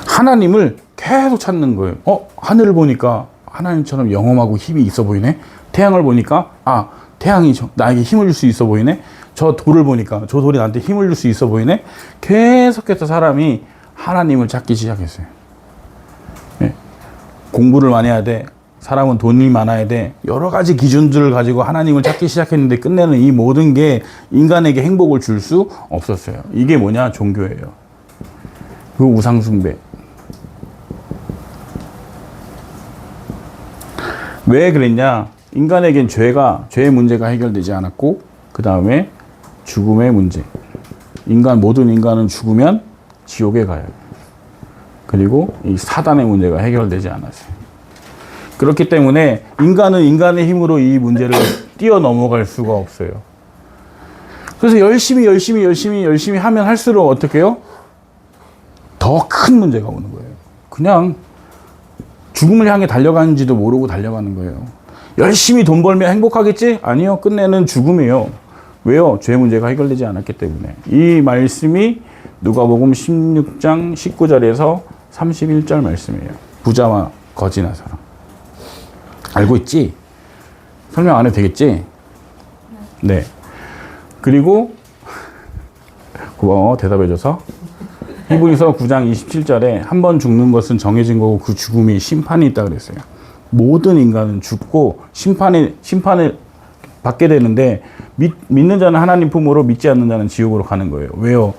하나님을 계속 찾는 거예요. 하늘을 보니까 하나님처럼 영험하고 힘이 있어 보이네. 태양을 보니까 태양이 나에게 힘을 줄 수 있어 보이네. 저 돌을 보니까 저 돌이 나한테 힘을 줄 수 있어 보이네. 계속해서 사람이 하나님을 찾기 시작했어요. 네. 공부를 많이 해야 돼. 사람은 돈이 많아야 돼. 여러 가지 기준들을 가지고 하나님을 찾기 시작했는데 끝내는 이 모든 게 인간에게 행복을 줄 수 없었어요. 이게 뭐냐? 종교예요. 그 우상숭배. 왜 그랬냐? 인간에겐 죄의 문제가 해결되지 않았고, 그 다음에 죽음의 문제. 모든 인간은 죽으면 지옥에 가요. 그리고 이 사단의 문제가 해결되지 않았어요. 그렇기 때문에 인간은 인간의 힘으로 이 문제를 뛰어넘어갈 수가 없어요. 그래서 열심히 하면 할수록 어떻게 해요? 더 큰 문제가 오는 거예요. 그냥 죽음을 향해 달려가는지도 모르고 달려가는 거예요. 열심히 돈 벌면 행복하겠지? 아니요. 끝내는 죽음이에요. 왜요? 죄 문제가 해결되지 않았기 때문에. 이 말씀이 누가복음 16장 19절에서 31절 말씀이에요. 부자와 거지 나사로. 알고 있지? 설명 안 해도 되겠지? 네. 그리고 고마워. 대답해줘서. 히브리서 9장 27절에 한 번 죽는 것은 정해진 거고 그 죽음이 심판이 있다 그랬어요. 모든 인간은 죽고 심판을 받게 되는데 믿는 자는 하나님 품으로 믿지 않는 자는 지옥으로 가는 거예요. 왜요?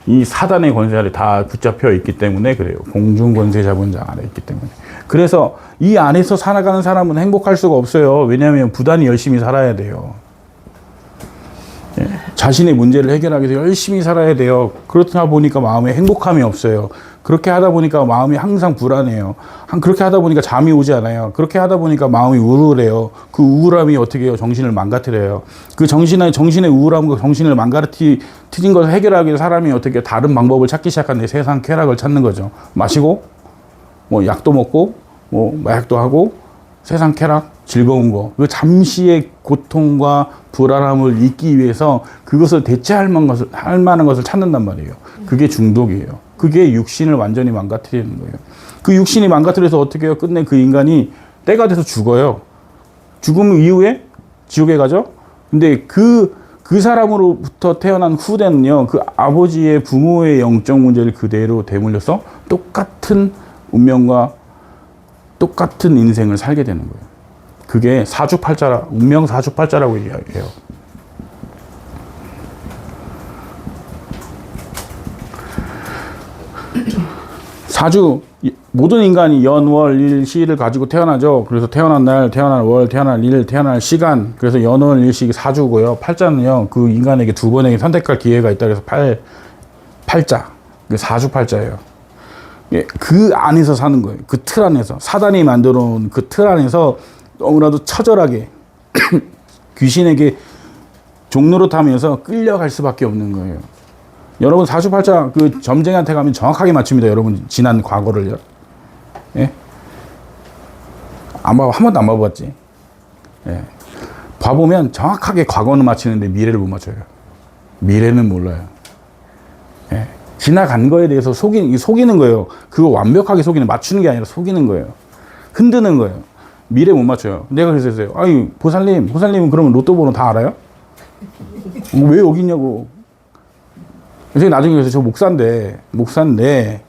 이 사단의 권세를 다 붙잡혀 있기 때문에 그래요. 공중 권세 잡은 자 안에 있기 때문에. 그래서 이 안에서 살아가는 사람은 행복할 수가 없어요. 왜냐하면 부단히 열심히 살아야 돼요. 자신의 문제를 해결하기 위해서 열심히 살아야 돼요. 그렇다 보니까 마음에 행복함이 없어요. 그렇게 하다 보니까 마음이 항상 불안해요. 그렇게 하다 보니까 잠이 오지 않아요. 그렇게 하다 보니까 마음이 우울해요. 그 우울함이 어떻게 해요? 정신을 망가뜨려요. 그 정신의 우울함과 정신을 망가뜨린 것을 해결하기 위해 사람이 어떻게 다른 방법을 찾기 시작하는데 세상 쾌락을 찾는 거죠. 마시고, 뭐 약도 먹고, 뭐 마약도 하고, 세상 쾌락, 즐거운 거. 그 잠시의 고통과 불안함을 잊기 위해서 그것을 대체할 만한 것을 찾는단 말이에요. 그게 중독이에요. 그게 육신을 완전히 망가뜨리는 거예요. 그 육신이 망가뜨려서 어떻게 해요? 끝내 그 인간이 때가 돼서 죽어요. 죽음 이후에 지옥에 가죠? 근데 그 사람으로부터 태어난 후대는요, 그 아버지의 부모의 영적 문제를 그대로 되물려서 똑같은 운명과 똑같은 인생을 살게 되는 거예요. 그게 사주팔자, 운명 사주팔자라고 이야기해요. 사주, 모든 인간이 연, 월, 일, 시를 가지고 태어나죠. 그래서 태어난 날, 태어난 월, 태어난 일, 태어날 시간. 그래서 연, 월, 일, 시 사주고요. 팔자는요, 그 인간에게 두 번의 선택할 기회가 있다. 그래서 팔자. 사주팔자예요. 예, 그 안에서 사는 거예요. 그 틀 안에서. 사단이 만들어 놓은 그 틀 안에서 너무나도 처절하게 귀신에게 종로로 타면서 끌려갈 수밖에 없는 거예요. 여러분 사주팔자 그 점쟁이한테 가면 정확하게 맞춥니다. 여러분 지난 과거를요. 예? 한 번도 안 봐봤지. 예. 봐보면 정확하게 과거는 맞히는데 미래를 못 맞춰요. 미래는 몰라요. 예. 지나간 거에 대해서 속이는 거예요. 그거 완벽하게 맞추는 게 아니라 속이는 거예요. 흔드는 거예요. 미래 못 맞춰요. 내가 그래서 했어요. 아니, 보살님은 그러면 로또 번호 다 알아요? 왜 여기 있냐고. 그래서 나중에 그래서 저 목사인데,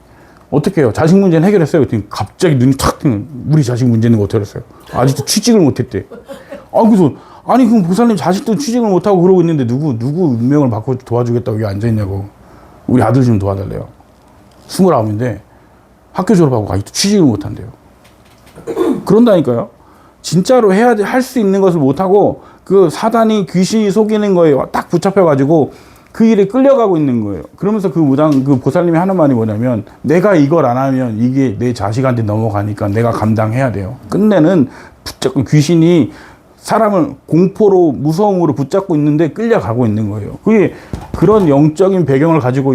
어떻게 해요? 자식 문제는 해결했어요. 그랬더니 갑자기 눈이 탁 뜨는, 우리 자식 문제는 어떻게 했어요? 아직도 취직을 못했대. 그래서, 아니, 그럼 보살님 자식도 취직을 못하고 그러고 있는데 누구 운명을 바꿔 도와주겠다고 여기 앉아있냐고. 우리 아들 좀 도와달래요. 29인데 학교 졸업하고 아직도 취직을 못한대요. 그런다니까요. 진짜로 할 수 있는 것을 못하고 그 사단이 귀신이 속이는 거에 딱 붙잡혀가지고 그 일에 끌려가고 있는 거예요. 그러면서 그 보살님이 하는 말이 뭐냐면 내가 이걸 안 하면 이게 내 자식한테 넘어가니까 내가 감당해야 돼요. 끝내는 귀신이 사람을 공포로 무서움으로 붙잡고 있는데 끌려가고 있는 거예요. 그게 그런 영적인 배경을 가지고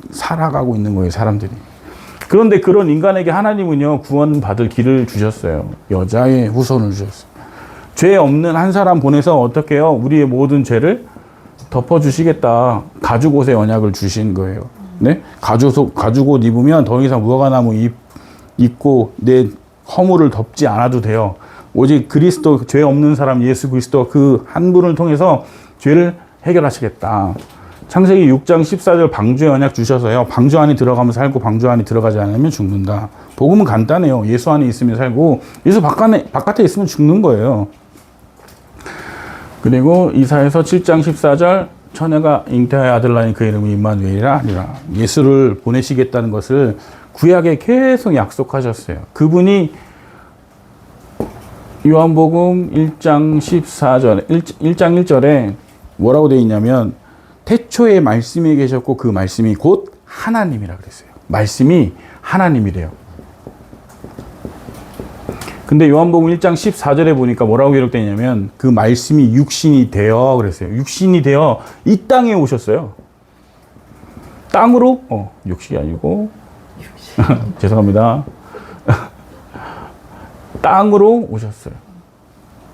살아가고 있는 거예요, 사람들이. 그런데 그런 인간에게 하나님은요, 구원받을 길을 주셨어요. 여자의 후손을 주셨어요. 죄 없는 한 사람 보내서 어떻게 해요? 우리의 모든 죄를 덮어주시겠다. 가죽옷의 언약을 주신 거예요. 네? 가죽옷 입으면 더 이상 무화과나무 입고 내 허물을 덮지 않아도 돼요. 오직 그리스도, 죄 없는 사람 예수 그리스도 그 한 분을 통해서 죄를 해결하시겠다. 창세기 6장 14절 방주의 언약 주셔서요. 방주 안에 들어가면 살고 방주 안에 들어가지 않으면 죽는다. 복음은 간단해요. 예수 안에 있으면 살고 예수 바깥에 있으면 죽는 거예요. 그리고 이사야서 7장 14절 처녀가 잉태하여 아들 낳으니 그 이름이 임마누엘이라 하리라. 예수를 보내시겠다는 것을 구약에 계속 약속하셨어요. 그분이 요한복음 1장 14절 1장 1절에 뭐라고 되어 있냐면 태초에 말씀이 계셨고 그 말씀이 곧 하나님이라 그랬어요. 말씀이 하나님이래요. 근데 요한복음 1장 14절에 보니까 뭐라고 기록되어 있냐면 그 말씀이 육신이 되어 그랬어요. 육신이 되어 이 땅에 오셨어요. 땅으로? 육신이 아니고 죄송합니다. 땅으로 오셨어요.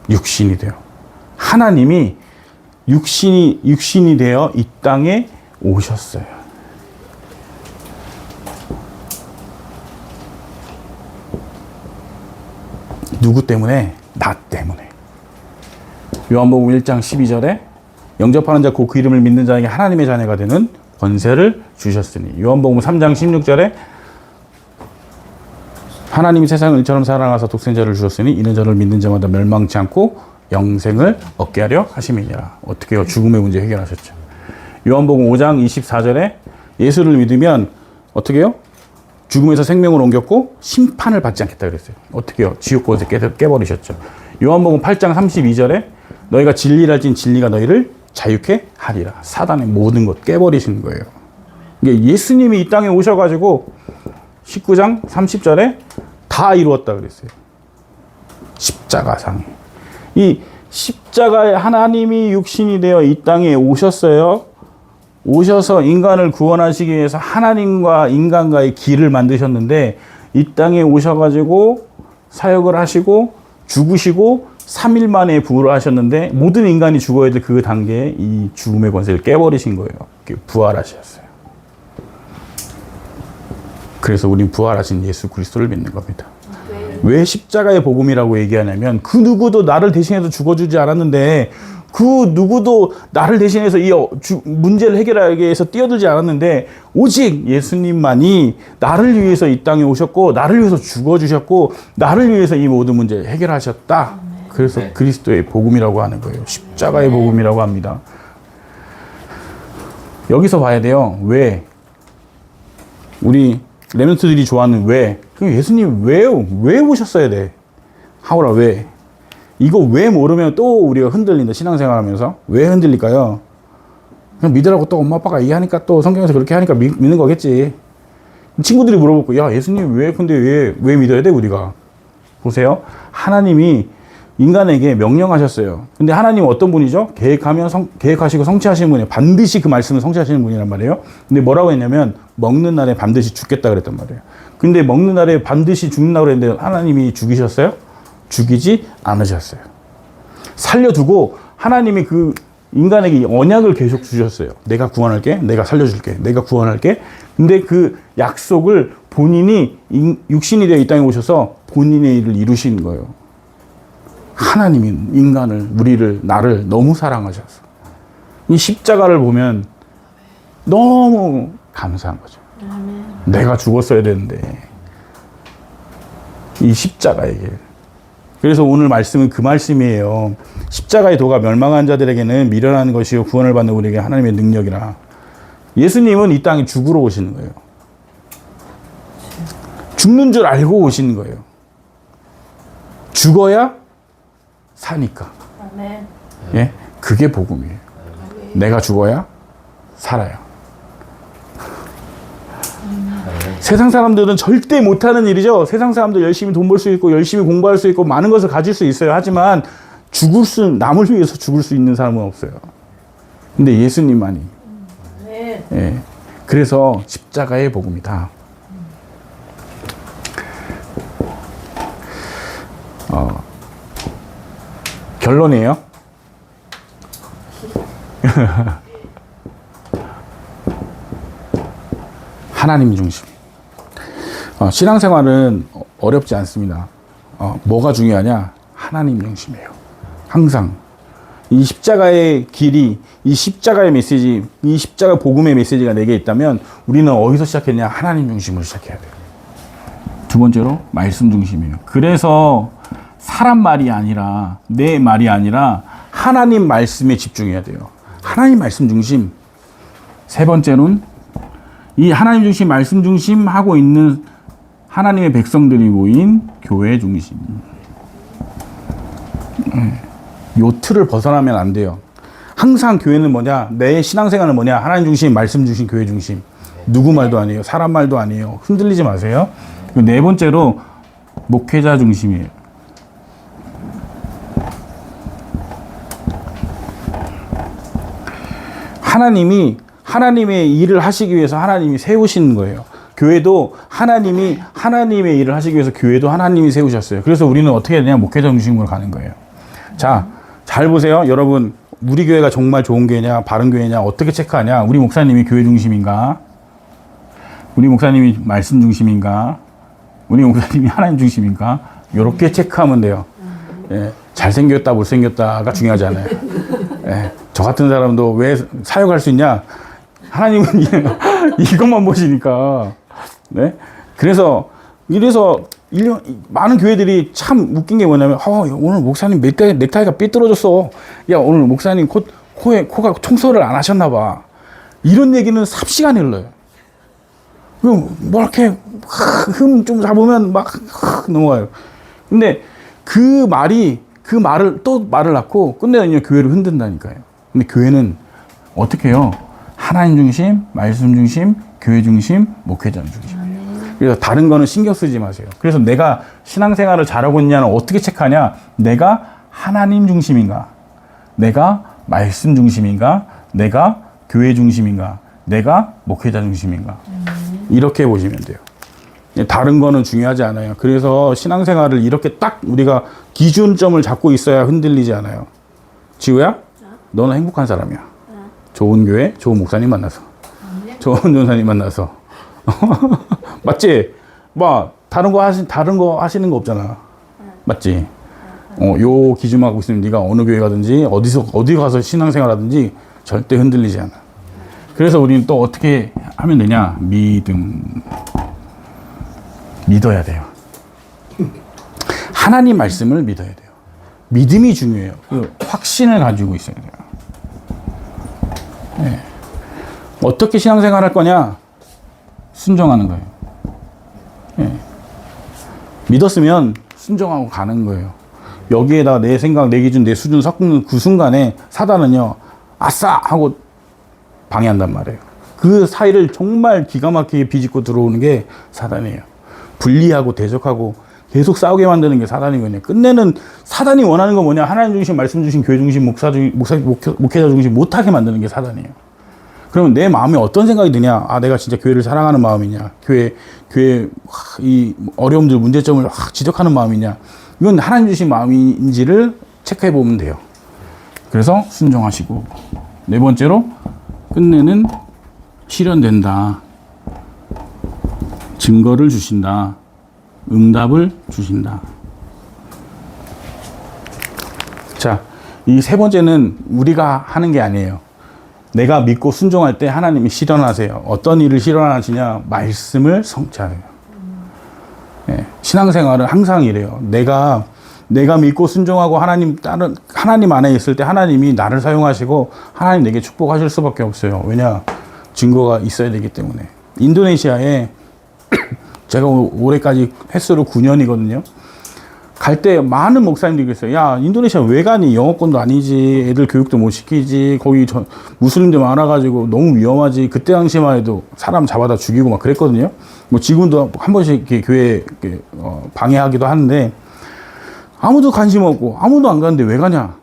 육신이 되어. 하나님이 육신이 되어 이 땅에 오셨어요. 누구 때문에? 나 때문에. 요한복음 1장 12절에 영접하는 자 곧 그 이름을 믿는 자에게 하나님의 자녀가 되는 권세를 주셨으니. 요한복음 3장 16절에 하나님이 세상을 일처럼 사랑하사 독생자를 주셨으니 이는 저를 믿는 자마다 멸망치 않고 영생을 얻게 하려 하심이니라. 어떻게 해요? 죽음의 문제 해결하셨죠. 요한복음 5장 24절에 예수를 믿으면 어떻게 해요? 죽음에서 생명으로 옮겼고 심판을 받지 않겠다 그랬어요. 어떻게 해요? 지옥권세 깨버리셨죠. 요한복음 8장 32절에 너희가 진리를 알진 진리가 너희를 자유케 하리라. 사단의 모든 것 깨버리신 거예요. 이게 예수님이 이 땅에 오셔가지고 19장 30절에 다 이루었다 그랬어요. 십자가상. 이 십자가에 하나님이 육신이 되어 이 땅에 오셨어요. 오셔서 인간을 구원하시기 위해서 하나님과 인간과의 길을 만드셨는데 이 땅에 오셔가지고 사역을 하시고 죽으시고 3일 만에 부활하셨는데 모든 인간이 죽어야 될 그 단계에 이 죽음의 권세를 깨버리신 거예요. 부활하셨어요. 그래서 우린 부활하신 예수 그리스도를 믿는 겁니다. 왜 십자가의 복음이라고 얘기하냐면 그 누구도 나를 대신해서 죽어주지 않았는데 그 누구도 나를 대신해서 이 문제를 해결하기 위해서 뛰어들지 않았는데 오직 예수님만이 나를 위해서 이 땅에 오셨고 나를 위해서 죽어주셨고 나를 위해서 이 모든 문제를 해결하셨다. 그래서 그리스도의 복음이라고 하는 거예요. 십자가의 복음이라고 합니다. 여기서 봐야 돼요. 왜? 우리 렘넌트들이 좋아하는 왜? 그럼 예수님 왜 오셨어야 돼? 하오라 왜? 이거 왜 모르면 또 우리가 흔들린다. 신앙생활 하면서. 왜 흔들릴까요? 그냥 믿으라고 또 엄마 아빠가 이해하니까 또 성경에서 그렇게 하니까 믿는 거겠지. 친구들이 물어보고 야 예수님 근데 왜 믿어야 돼 우리가? 보세요. 하나님이 인간에게 명령하셨어요. 근데 하나님은 어떤 분이죠? 계획하시고 성취하시는 분이에요. 반드시 그 말씀을 성취하시는 분이란 말이에요. 근데 뭐라고 했냐면 먹는 날에 반드시 죽겠다 그랬단 말이에요. 근데 먹는 날에 반드시 죽는다고 그랬는데 하나님이 죽이셨어요? 죽이지 않으셨어요. 살려두고 하나님이 그 인간에게 언약을 계속 주셨어요. 내가 구원할게. 내가 살려줄게. 내가 구원할게. 근데 그 약속을 본인이 육신이 되어 이 땅에 오셔서 본인의 일을 이루신 거예요. 하나님이 인간을, 우리를, 나를 너무 사랑하셔서. 이 십자가를 보면 너무 감사한 거죠. 내가 죽었어야 되는데. 이 십자가의 길. 그래서 오늘 말씀은 그 말씀이에요. 십자가의 도가 멸망한 자들에게는 미련한 것이요 구원을 받는 우리에게 하나님의 능력이라. 예수님은 이 땅에 죽으러 오시는 거예요. 죽는 줄 알고 오시는 거예요. 죽어야 사니까. 예? 그게 복음이에요. 내가 죽어야 살아요. 세상 사람들은 절대 못하는 일이죠. 세상 사람들 열심히 돈 벌 수 있고 열심히 공부할 수 있고 많은 것을 가질 수 있어요. 하지만 남을 위해서 죽을 수 있는 사람은 없어요. 근데 예수님만이. 예. 그래서 십자가의 복음이다. 결론이에요. 하나님 중심. 신앙생활은 어렵지 않습니다. 뭐가 중요하냐? 하나님 중심이에요. 항상. 이 십자가의 길이, 이 십자가의 메시지, 이 십자가 복음의 메시지가 내게 있다면 우리는 어디서 시작했냐? 하나님 중심으로 시작해야 돼요. 두 번째로 말씀 중심이에요. 그래서 사람 말이 아니라 내 말이 아니라 하나님 말씀에 집중해야 돼요. 하나님 말씀 중심. 세 번째로는 이 하나님 중심, 말씀 중심 하고 있는 하나님의 백성들이 모인 교회 중심. 요 틀을 벗어나면 안 돼요. 항상 교회는 뭐냐? 내 신앙생활은 뭐냐? 하나님 중심, 말씀 중심, 교회 중심. 누구 말도 아니에요. 사람 말도 아니에요. 흔들리지 마세요. 네 번째로 목회자 중심이에요. 하나님이 하나님의 일을 하시기 위해서 하나님이 세우신 거예요. 교회도 하나님이 하나님의 일을 하시기 위해서 교회도 하나님이 세우셨어요. 그래서 우리는 어떻게 해야 되냐? 목회자 중심으로 가는 거예요. 자, 잘 보세요. 여러분, 우리 교회가 정말 좋은 교회냐, 바른 교회냐, 어떻게 체크하냐? 우리 목사님이 교회 중심인가? 우리 목사님이 말씀 중심인가? 우리 목사님이 하나님 중심인가? 이렇게 체크하면 돼요. 예, 잘생겼다, 못생겼다가 중요하지 않아요. 예, 저 같은 사람도 왜 사역할 수 있냐? 하나님은 이것만 보시니까. 네? 이래서 많은 교회들이 참 웃긴 게 뭐냐면, 오늘 목사님 넥타이가 삐뚤어졌어. 야, 오늘 목사님 코가 청소를 안 하셨나 봐. 이런 얘기는 삽시간에 흘러요. 뭐 이렇게 흠 좀 잡으면 막 넘어가요. 근데 그 말을 낳고 끝내면 교회를 흔든다니까요. 근데 교회는 어떻게 해요? 하나님 중심, 말씀 중심, 교회 중심, 목회자 중심. 그래서 다른 거는 신경 쓰지 마세요. 그래서 내가 신앙생활을 잘하고 있냐는 어떻게 체크하냐? 내가 하나님 중심인가? 내가 말씀 중심인가? 내가 교회 중심인가? 내가 목회자 중심인가? 이렇게 보시면 돼요. 다른 거는 중요하지 않아요. 그래서 신앙생활을 이렇게 딱 우리가 기준점을 잡고 있어야 흔들리지 않아요. 지우야, 너는 행복한 사람이야. 좋은 교회, 좋은 목사님 만나서, 좋은 전사님 만나서, 맞지? 뭐 다른 거 하시는 거 없잖아. 맞지? 요 기준만 하고 있으면 네가 어느 교회 가든지 어디 가서 신앙생활하든지 절대 흔들리지 않아. 그래서 우리는 또 어떻게 하면 되냐? 믿어야 돼요. 하나님 말씀을 믿어야 돼요. 믿음이 중요해요. 그 확신을 가지고 있어야 돼요. 네. 어떻게 신앙생활 할 거냐? 순종하는 거예요. 네. 믿었으면 순종하고 가는 거예요. 여기에다 내 생각, 내 기준, 내 수준 섞는 그 순간에 사단은요, 아싸! 하고 방해한단 말이에요. 그 사이를 정말 기가 막히게 비집고 들어오는 게 사단이에요. 분리하고 대적하고 계속 싸우게 만드는 게 사단이거든요. 끝내는 사단이 원하는 건 뭐냐? 하나님 중심, 말씀 중심, 교회 중심, 목회자 중심 못하게 만드는 게 사단이에요. 그러면 내 마음에 어떤 생각이 드냐? 아, 내가 진짜 교회를 사랑하는 마음이냐? 교회 이 어려움들, 문제점을 지적하는 마음이냐? 이건 하나님 주신 마음인지를 체크해 보면 돼요. 그래서 순종하시고, 네 번째로 끝내는 실현된다. 증거를 주신다. 응답을 주신다. 자, 이 세 번째는 우리가 하는 게 아니에요. 내가 믿고 순종할 때 하나님이 실현하세요. 어떤 일을 실현하시냐? 말씀을 성취하세요. 네, 신앙생활은 항상 이래요. 내가 믿고 순종하고 하나님 안에 있을 때 하나님이 나를 사용하시고 하나님 내게 축복하실 수밖에 없어요. 왜냐? 증거가 있어야 되기 때문에. 인도네시아에 제가 올해까지 횟수로 9년이거든요. 갈 때 많은 목사님들이 그랬어요. 야, 인도네시아 왜 가니? 영어권도 아니지. 애들 교육도 못 시키지. 거기 무슬림들 많아가지고 너무 위험하지. 그때 당시만 해도 사람 잡아다 죽이고 막 그랬거든요. 뭐 지금도 한 번씩 이렇게 교회 방해하기도 하는데 아무도 관심 없고 아무도 안 가는데 왜 가냐?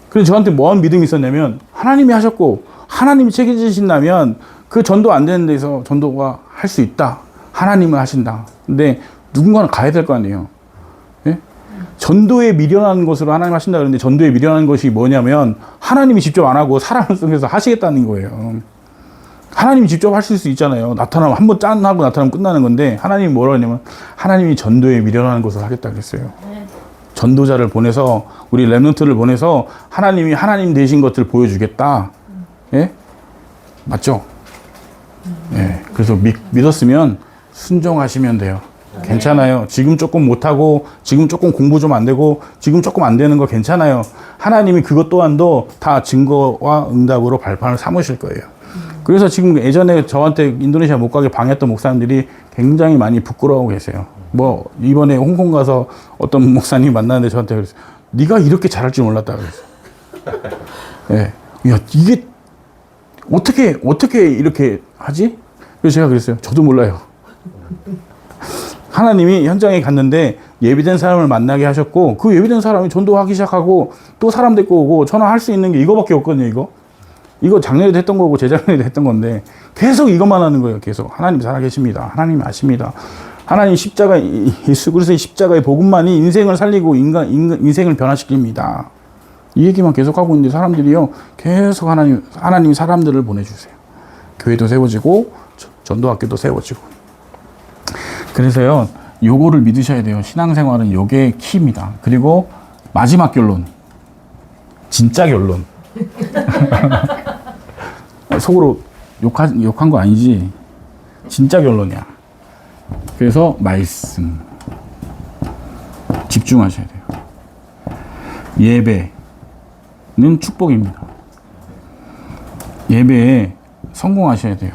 그래서 저한테 뭐한 믿음이 있었냐면 하나님이 하셨고 하나님이 책임지신다면 그 전도 안 되는 데서 전도가 할 수 있다. 하나님은 하신다. 근데 누군가는 가야 될 거 아니에요. 예? 전도에 미련한 것으로 하나님 하신다 그러는데 전도에 미련한 것이 뭐냐면 하나님이 직접 안 하고 사람을 통해서 하시겠다는 거예요. 하나님이 직접 하실 수 있잖아요. 나타나면 한번 짠 하고 나타나면 끝나는 건데 하나님이 뭐라 하냐면 하나님이 전도에 미련한 것을 하겠다 그랬어요. 전도자를 보내서 우리 렘넌트를 보내서 하나님이 하나님 되신 것들을 보여주겠다. 예? 맞죠? 예. 그래서 믿었으면 순종하시면 돼요. 괜찮아요. 지금 조금 못하고, 지금 조금 공부 좀 안 되고, 지금 조금 안 되는 거 괜찮아요. 하나님이 그것 또한도 다 증거와 응답으로 발판을 삼으실 거예요. 그래서 지금 예전에 저한테 인도네시아 못 가게 방해했던 목사님들이 굉장히 많이 부끄러워하고 계세요. 뭐, 이번에 홍콩 가서 어떤 목사님 만났는데 저한테 그랬어요. 네가 이렇게 잘할 줄 몰랐다 그랬어요. 예. 야, 이게 어떻게 이렇게 하지? 그래서 제가 그랬어요. 저도 몰라요. 하나님이 현장에 갔는데 예비된 사람을 만나게 하셨고 그 예비된 사람이 전도하기 시작하고 또 사람 데리고 오고 저는 할 수 있는 게 이거밖에 없거든요. 이거 작년에도 했던 거고 재작년에도 했던 건데 계속 이것만 하는 거예요. 계속 하나님 살아계십니다. 하나님 아십니다. 하나님 십자가 예수 그리스도의 십자가의 복음만이 인생을 살리고 인생을 변화시킵니다. 이 얘기만 계속 하고 있는데 사람들이요 계속 하나님 사람들을 보내주세요. 교회도 세워지고 전도학교도 세워지고. 그래서요 요거를 믿으셔야 돼요. 신앙생활은 요게 키입니다. 그리고 마지막 결론, 진짜 결론. 속으로 욕한 거 아니지? 진짜 결론이야. 그래서 말씀 집중하셔야 돼요. 예배는 축복입니다. 예배에 성공하셔야 돼요.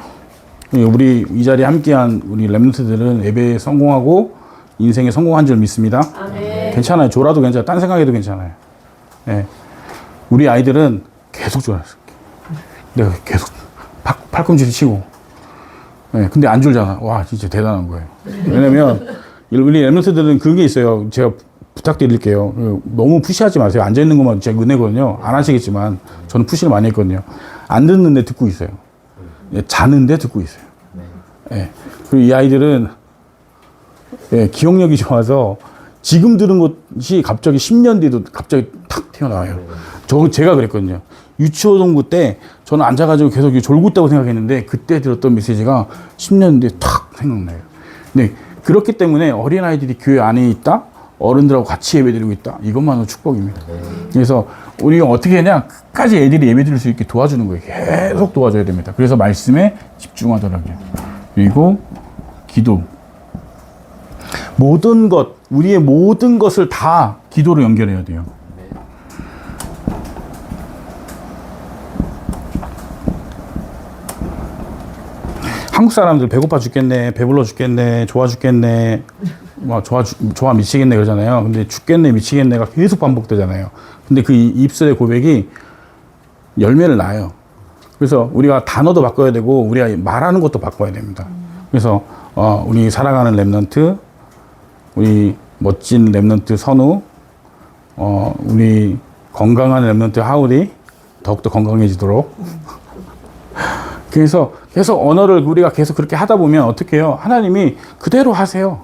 우리 이 자리에 함께한 우리 렘넌트들은 예배에 성공하고 인생에 성공한 줄 믿습니다. 아멘. 괜찮아요. 졸아도 괜찮아요. 딴 생각해도 괜찮아요. 네. 우리 아이들은 계속 졸았어요. 내가 계속 팔꿈치를 치고 네, 근데 안 졸잖아. 와, 진짜 대단한 거예요. 왜냐면, 우리 랩런트들은 그런 게 있어요. 제가 부탁드릴게요. 너무 푸시하지 마세요. 앉아있는 것만 제가 은혜거든요. 안 하시겠지만, 저는 푸시를 많이 했거든요. 안 듣는데 듣고 있어요. 자는데 듣고 있어요. 예. 그리고 이 아이들은, 예, 기억력이 좋아서, 지금 들은 것이 갑자기 10년 뒤도 갑자기 탁 튀어나와요. 제가 그랬거든요. 유치원동부 때 저는 앉아가지고 계속 졸고 있다고 생각했는데 그때 들었던 메시지가 10년 뒤에 탁 생각나요. 네, 그렇기 때문에 어린아이들이 교회 안에 있다? 어른들하고 같이 예배드리고 있다? 이것만으로 축복입니다. 그래서 우리가 어떻게 하냐? 끝까지 애들이 예배드릴 수 있게 도와주는 거예요. 계속 도와줘야 됩니다. 그래서 말씀에 집중하더라고요. 그리고 기도. 모든 것, 우리의 모든 것을 다 기도로 연결해야 돼요. 한국 사람들 배고파 죽겠네, 배불러 죽겠네, 좋아 죽겠네, 뭐 좋아 미치겠네 그러잖아요. 근데 죽겠네, 미치겠네가 계속 반복되잖아요. 근데 그 입술의 고백이 열매를 낳아요. 그래서 우리가 단어도 바꿔야 되고 우리가 말하는 것도 바꿔야 됩니다. 그래서 우리 살아가는 랩런트, 우리 멋진 랩런트 선우, 우리 건강한 랩런트 하울이 더욱더 건강해지도록. 그래서 계속 언어를 우리가 계속 그렇게 하다 보면 어떻게 해요? 하나님이 그대로 하세요.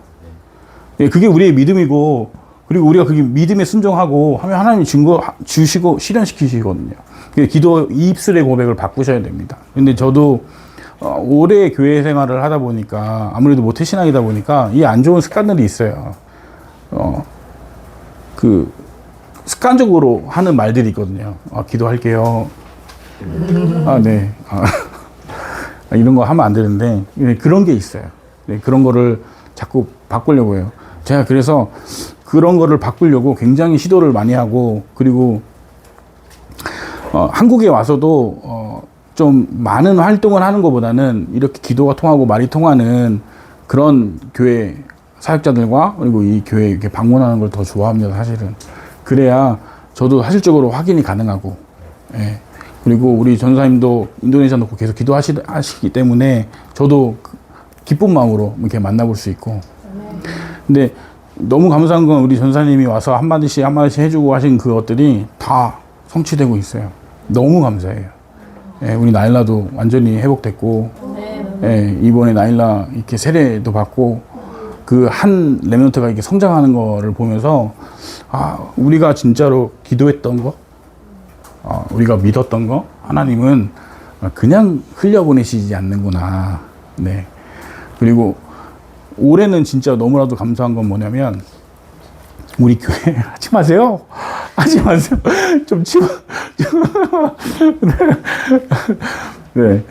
예, 그게 우리의 믿음이고, 그리고 우리가 그게 믿음에 순종하고 하면 하나님이 증거 주시고 실현시키시거든요. 기도 입술의 고백을 바꾸셔야 됩니다. 근데 저도 오래 교회 생활을 하다 보니까 아무래도 모태신앙이다 보니까 이 안 좋은 습관들이 있어요. 그 습관적으로 하는 말들이 있거든요. 기도할게요. 네. 이런 거 하면 안 되는데 그런 게 있어요. 그런 거를 자꾸 바꾸려고 해요. 제가 그래서 그런 거를 바꾸려고 굉장히 시도를 많이 하고, 그리고 한국에 와서도 좀 많은 활동을 하는 것보다는 이렇게 기도가 통하고 말이 통하는 그런 교회 사역자들과 그리고 이 교회 이렇게 방문하는 걸 더 좋아합니다, 사실은. 그래야 저도 사실적으로 확인이 가능하고, 예. 그리고 우리 전사님도 인도네시아 놓고 계속 기도하시기 때문에 저도 기쁜 마음으로 이렇게 만나볼 수 있고. 근데 너무 감사한 건 우리 전사님이 와서 한마디씩 해주고 하신 그것들이 다 성취되고 있어요. 너무 감사해요. 예, 우리 나일라도 완전히 회복됐고, 예, 이번에 나일라 이렇게 세례도 받고, 그 한 랩런트가 이렇게 성장하는 거를 보면서, 우리가 진짜로 기도했던 거, 우리가 믿었던 거, 하나님은 그냥 흘려보내시지 않는구나. 네. 그리고 올해는 진짜 너무나도 감사한 건 뭐냐면, 우리 교회 하지 마세요. 하지 마세요. 좀 치고. 네.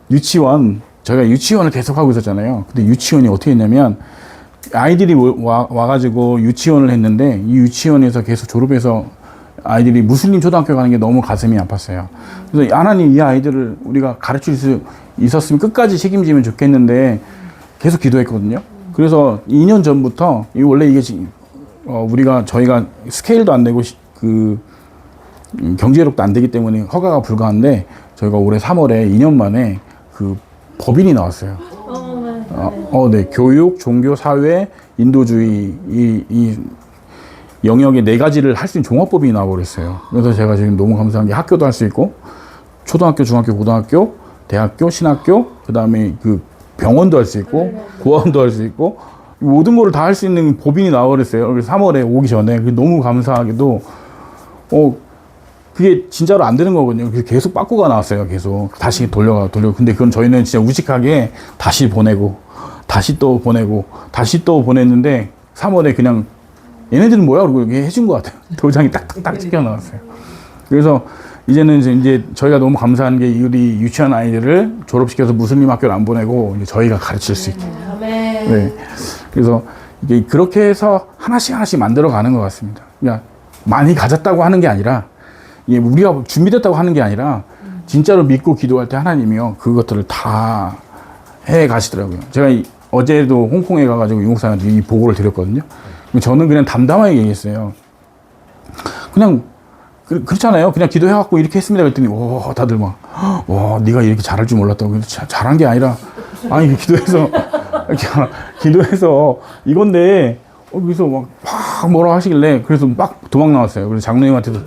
유치원, 저희가 유치원을 계속 하고 있었잖아요. 근데 유치원이 어떻게 했냐면, 아이들이 와가지고 유치원을 했는데, 이 유치원에서 계속 졸업해서 아이들이 무슬림 초등학교 가는 게 너무 가슴이 아팠어요. 그래서 하나님, 이 아이들을 우리가 가르칠 수 있었으면 끝까지 책임지면 좋겠는데 계속 기도했거든요. 그래서 2년 전부터, 원래 이게 저희가 스케일도 안 되고 경제력도 안 되기 때문에 허가가 불가한데, 저희가 올해 3월에 2년 만에 그 법인이 나왔어요. 네. 교육, 종교, 사회, 인도주의 이 영역의 4가지를 할 수 있는 종합법인이 나와버렸어요. 그래서 제가 지금 너무 감사한 게 학교도 할 수 있고, 초등학교, 중학교, 고등학교, 대학교, 신학교, 그 다음에 그 병원도 할 수 있고, 고아원도 할 수 있고, 모든 거를 다 할 수 있는 법인이 나와버렸어요. 그래서 3월에 오기 전에. 너무 감사하게도, 그게 진짜로 안 되는 거거든요. 그래서 계속 빠꾸가 나왔어요. 계속. 다시 돌려. 근데 그건 저희는 진짜 우직하게 다시 보내고, 다시 또 보내고, 다시 또 보냈는데, 3월에 그냥 얘네들은 뭐야? 그러고 이렇게 해준 것 같아요. 도장이 딱딱딱 찍혀 나왔어요. 그래서 이제는 이제 저희가 너무 감사한 게, 우리 유치원 아이들을 졸업시켜서 무슬림 학교를 안 보내고 이제 저희가 가르칠 수 있게. 네. 그래서 이게 그렇게 해서 하나씩 만들어 가는 것 같습니다. 그러니까 많이 가졌다고 하는 게 아니라, 이게 우리가 준비됐다고 하는 게 아니라, 진짜로 믿고 기도할 때 하나님이요, 그것들을 다 해 가시더라고요. 제가 어제도 홍콩에 가가지고 유목사한테 이 보고를 드렸거든요. 저는 그냥 담담하게 얘기했어요. 그냥 그렇잖아요. 그냥 기도해갖고 이렇게 했습니다. 그랬더니, 오, 다들 막, 와, 네가 이렇게 잘할 줄 몰랐다고. 잘한 게 아니라, 아니, 기도해서 이건데, 여기서 막 뭐라 하시길래, 그래서 막 도망 나왔어요. 그래서 장로님한테도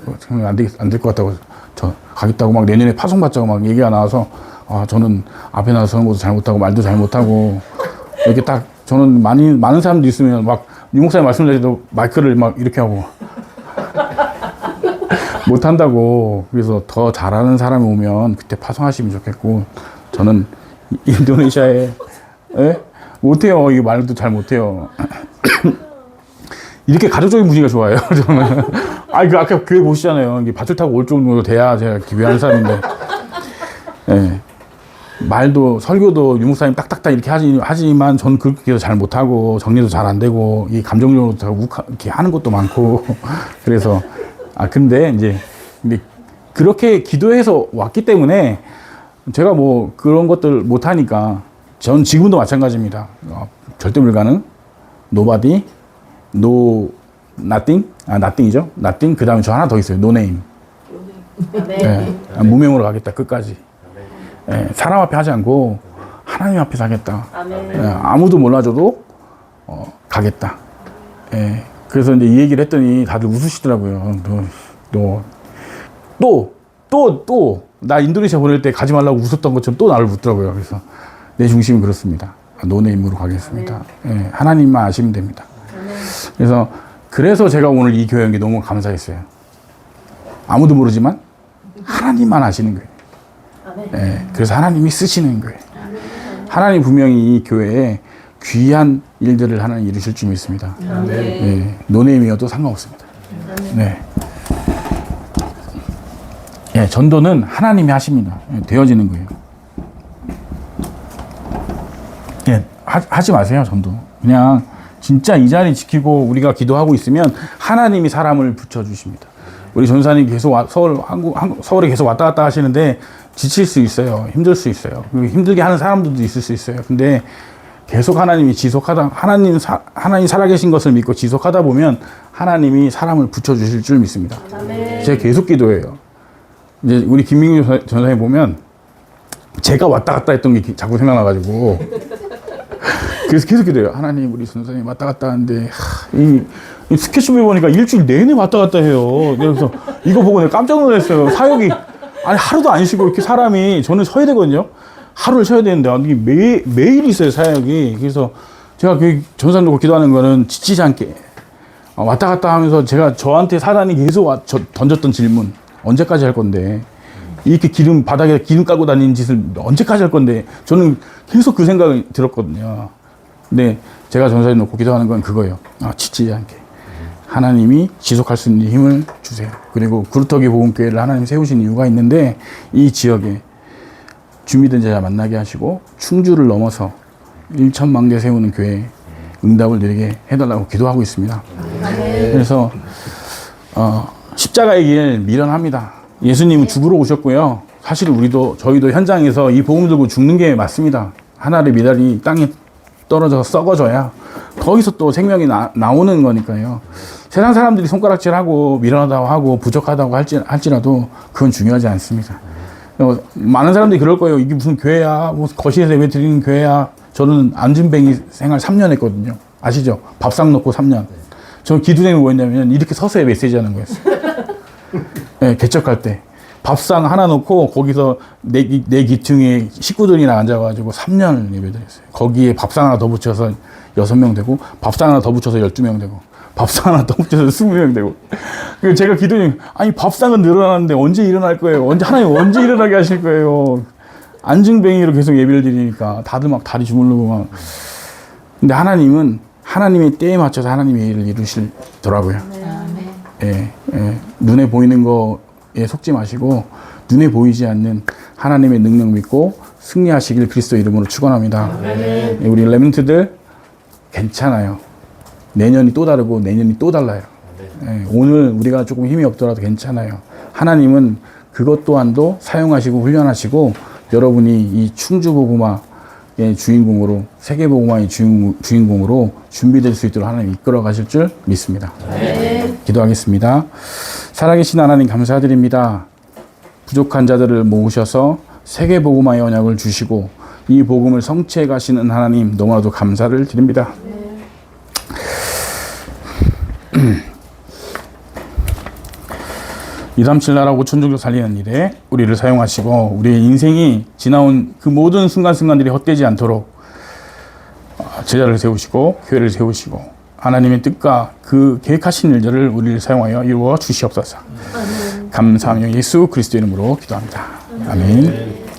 안 될 것 같다고, 저 가겠다고 막 내년에 파송받자고 막 얘기가 나와서, 아, 저는 앞에 나서 서는 것도 잘못하고, 말도 잘못하고, 이렇게 딱, 저는 많은 사람들 있으면 막, 유목사님 말씀드려도 마이크를 막 이렇게 하고, 못한다고. 그래서 더 잘하는 사람이 오면 그때 파송하시면 좋겠고, 저는 인도네시아에, 못해요. 이 말도 잘 못해요. 이렇게 가족적인 분위기가 좋아요. 저는. 아까 교회 보시잖아요. 이게 밧줄 타고 올 정도로 돼야 제가 기회하는 사람인데. 예. 말도, 설교도 유목사님 딱딱딱 이렇게 하지만 저는 그렇게 잘 못하고, 정리도 잘 안 되고, 이 감정적으로 이렇게 하는 것도 많고. 그래서, 근데 그렇게 기도해서 왔기 때문에 제가 뭐 그런 것들 못하니까 전 지금도 마찬가지입니다. 절대 불가능, nobody, no, nothing, nothing이죠. nothing, 그 다음에 저 하나 더 있어요. no name. 네. 무명으로 가겠다, 끝까지. 네. 사람 앞에 하지 않고 하나님 앞에서 하겠다. 네. 아무도 몰라줘도 가겠다. 네. 그래서 이제 이 얘기를 했더니 다들 웃으시더라고요. 나 인도네시아 보낼 때 가지 말라고 웃었던 것처럼 또 나를 묻더라고요. 그래서 내 중심은 그렇습니다. 노네임으로 가겠습니다. 네, 하나님만 아시면 됩니다. 그래서 제가 오늘 이 교회 온 게 너무 감사했어요. 아무도 모르지만 하나님만 아시는 거예요. 네, 그래서 하나님이 쓰시는 거예요. 하나님 분명히 이 교회에 귀한 일들을 하나님 이루실 줄 믿습니다. 네, 노네임이어도 상관없습니다. 네. 예, 전도는 하나님이 하십니다. 예, 되어지는 거예요. 예, 하지 마세요, 전도. 그냥 진짜 이 자리 지키고 우리가 기도하고 있으면 하나님이 사람을 붙여주십니다. 우리 전사님 계속 서울에 계속 왔다 갔다 하시는데 지칠 수 있어요. 힘들 수 있어요. 힘들게 하는 사람들도 있을 수 있어요. 근데 계속 하나님이 하나님 살아계신 것을 믿고 지속하다 보면 하나님이 사람을 붙여주실 줄 믿습니다. 제가 계속 기도해요. 이제 우리 김민규 전사님 보면 제가 왔다 갔다 했던 게 자꾸 생각나가지고 그래서 계속 기도해요. 하나님, 우리 전사님 왔다 갔다 하는데 이 스케줄을 보니까 일주일 내내 왔다 갔다 해요. 그래서 이거 보고 내가 깜짝 놀랐어요. 사역이 하루도 안 쉬고 이렇게 사람이, 저는 쉬어야 되거든요. 하루를 쉬어야 되는데 매일 있어요, 사역이. 그래서 제가 그 전사님 놓고 기도하는 거는 지치지 않게 왔다 갔다 하면서 제가 저한테 사단이 계속 던졌던 질문, 언제까지 할 건데, 이렇게 바닥에 기름 깔고 다니는 짓을 언제까지 할 건데, 저는 계속 그 생각이 들었거든요. 근데 제가 전사님 놓고 기도하는 건 그거예요. 지치지 않게. 하나님이 지속할 수 있는 힘을 주세요. 그리고 구루터기 복음교회를 하나님 세우신 이유가 있는데, 이 지역에 준비된 자가 만나게 하시고 충주를 넘어서 1,000망대 세우는 교회에 응답을 드리게 해달라고 기도하고 있습니다. 그래서 십자가의 길 미련합니다. 예수님은 죽으러 오셨고요. 사실 저희도 현장에서 이 복음 들고 죽는 게 맞습니다. 하나의 미달이 땅에 떨어져서 썩어져야 거기서 또 생명이 나오는 거니까요. 세상 사람들이 손가락질하고 미련하다고 하고 부족하다고 할지라도 그건 중요하지 않습니다. 많은 사람들이 그럴 거예요. 이게 무슨 교회야? 뭐 거실에서 예배 드리는 교회야? 저는 안진뱅이 생활 3년 했거든요. 아시죠? 밥상 놓고 3년. 저 기도생이 뭐였냐면 이렇게 서서 메시지 하는 거였어요. 네, 개척할 때. 밥상 하나 놓고 거기서 내 기퉁에 식구들이나 앉아가지고 3년을 예배드렸어요. 거기에 밥상 하나 더 붙여서 6명 되고, 밥상 하나 더 붙여서 12명 되고, 밥상 하나 더 붙여서 20명 되고. 제가 기도님, 밥상은 늘어나는데 언제 일어날 거예요? 하나님 언제 일어나게 하실 거예요? 안증뱅이로 계속 예배를 드리니까 다들 막 다리 주물르고 막. 근데 하나님은 하나님의 때에 맞춰서 하나님의 일을 이루시더라고요. 예, 눈에 보이는 거에 속지 마시고 눈에 보이지 않는 하나님의 능력 믿고 승리하시길 그리스도 이름으로 축원합니다. 우리 레몬트들 괜찮아요. 내년이 또 다르고 내년이 또 달라요. 오늘 우리가 조금 힘이 없더라도 괜찮아요. 하나님은 그것 또한도 사용하시고 훈련하시고 여러분이 이 충주복음화에 주인공으로, 세계복음화의 주인공으로 준비될 수 있도록 하나님 이끌어 가실 줄 믿습니다. 기도하겠습니다. 살아계신 하나님 감사드립니다. 부족한 자들을 모으셔서 세계복음화의 언약을 주시고 이 복음을 성취해 가시는 하나님 너무나도 감사를 드립니다. 237 나라 5천 종족 살리는 일에 우리를 사용하시고 우리의 인생이 지나온 그 모든 순간순간들이 헛되지 않도록 제자를 세우시고 교회를 세우시고 하나님의 뜻과 그 계획하신 일들을 우리를 사용하여 이루어 주시옵소서. 감사하며 예수 그리스도 이름으로 기도합니다. 아멘.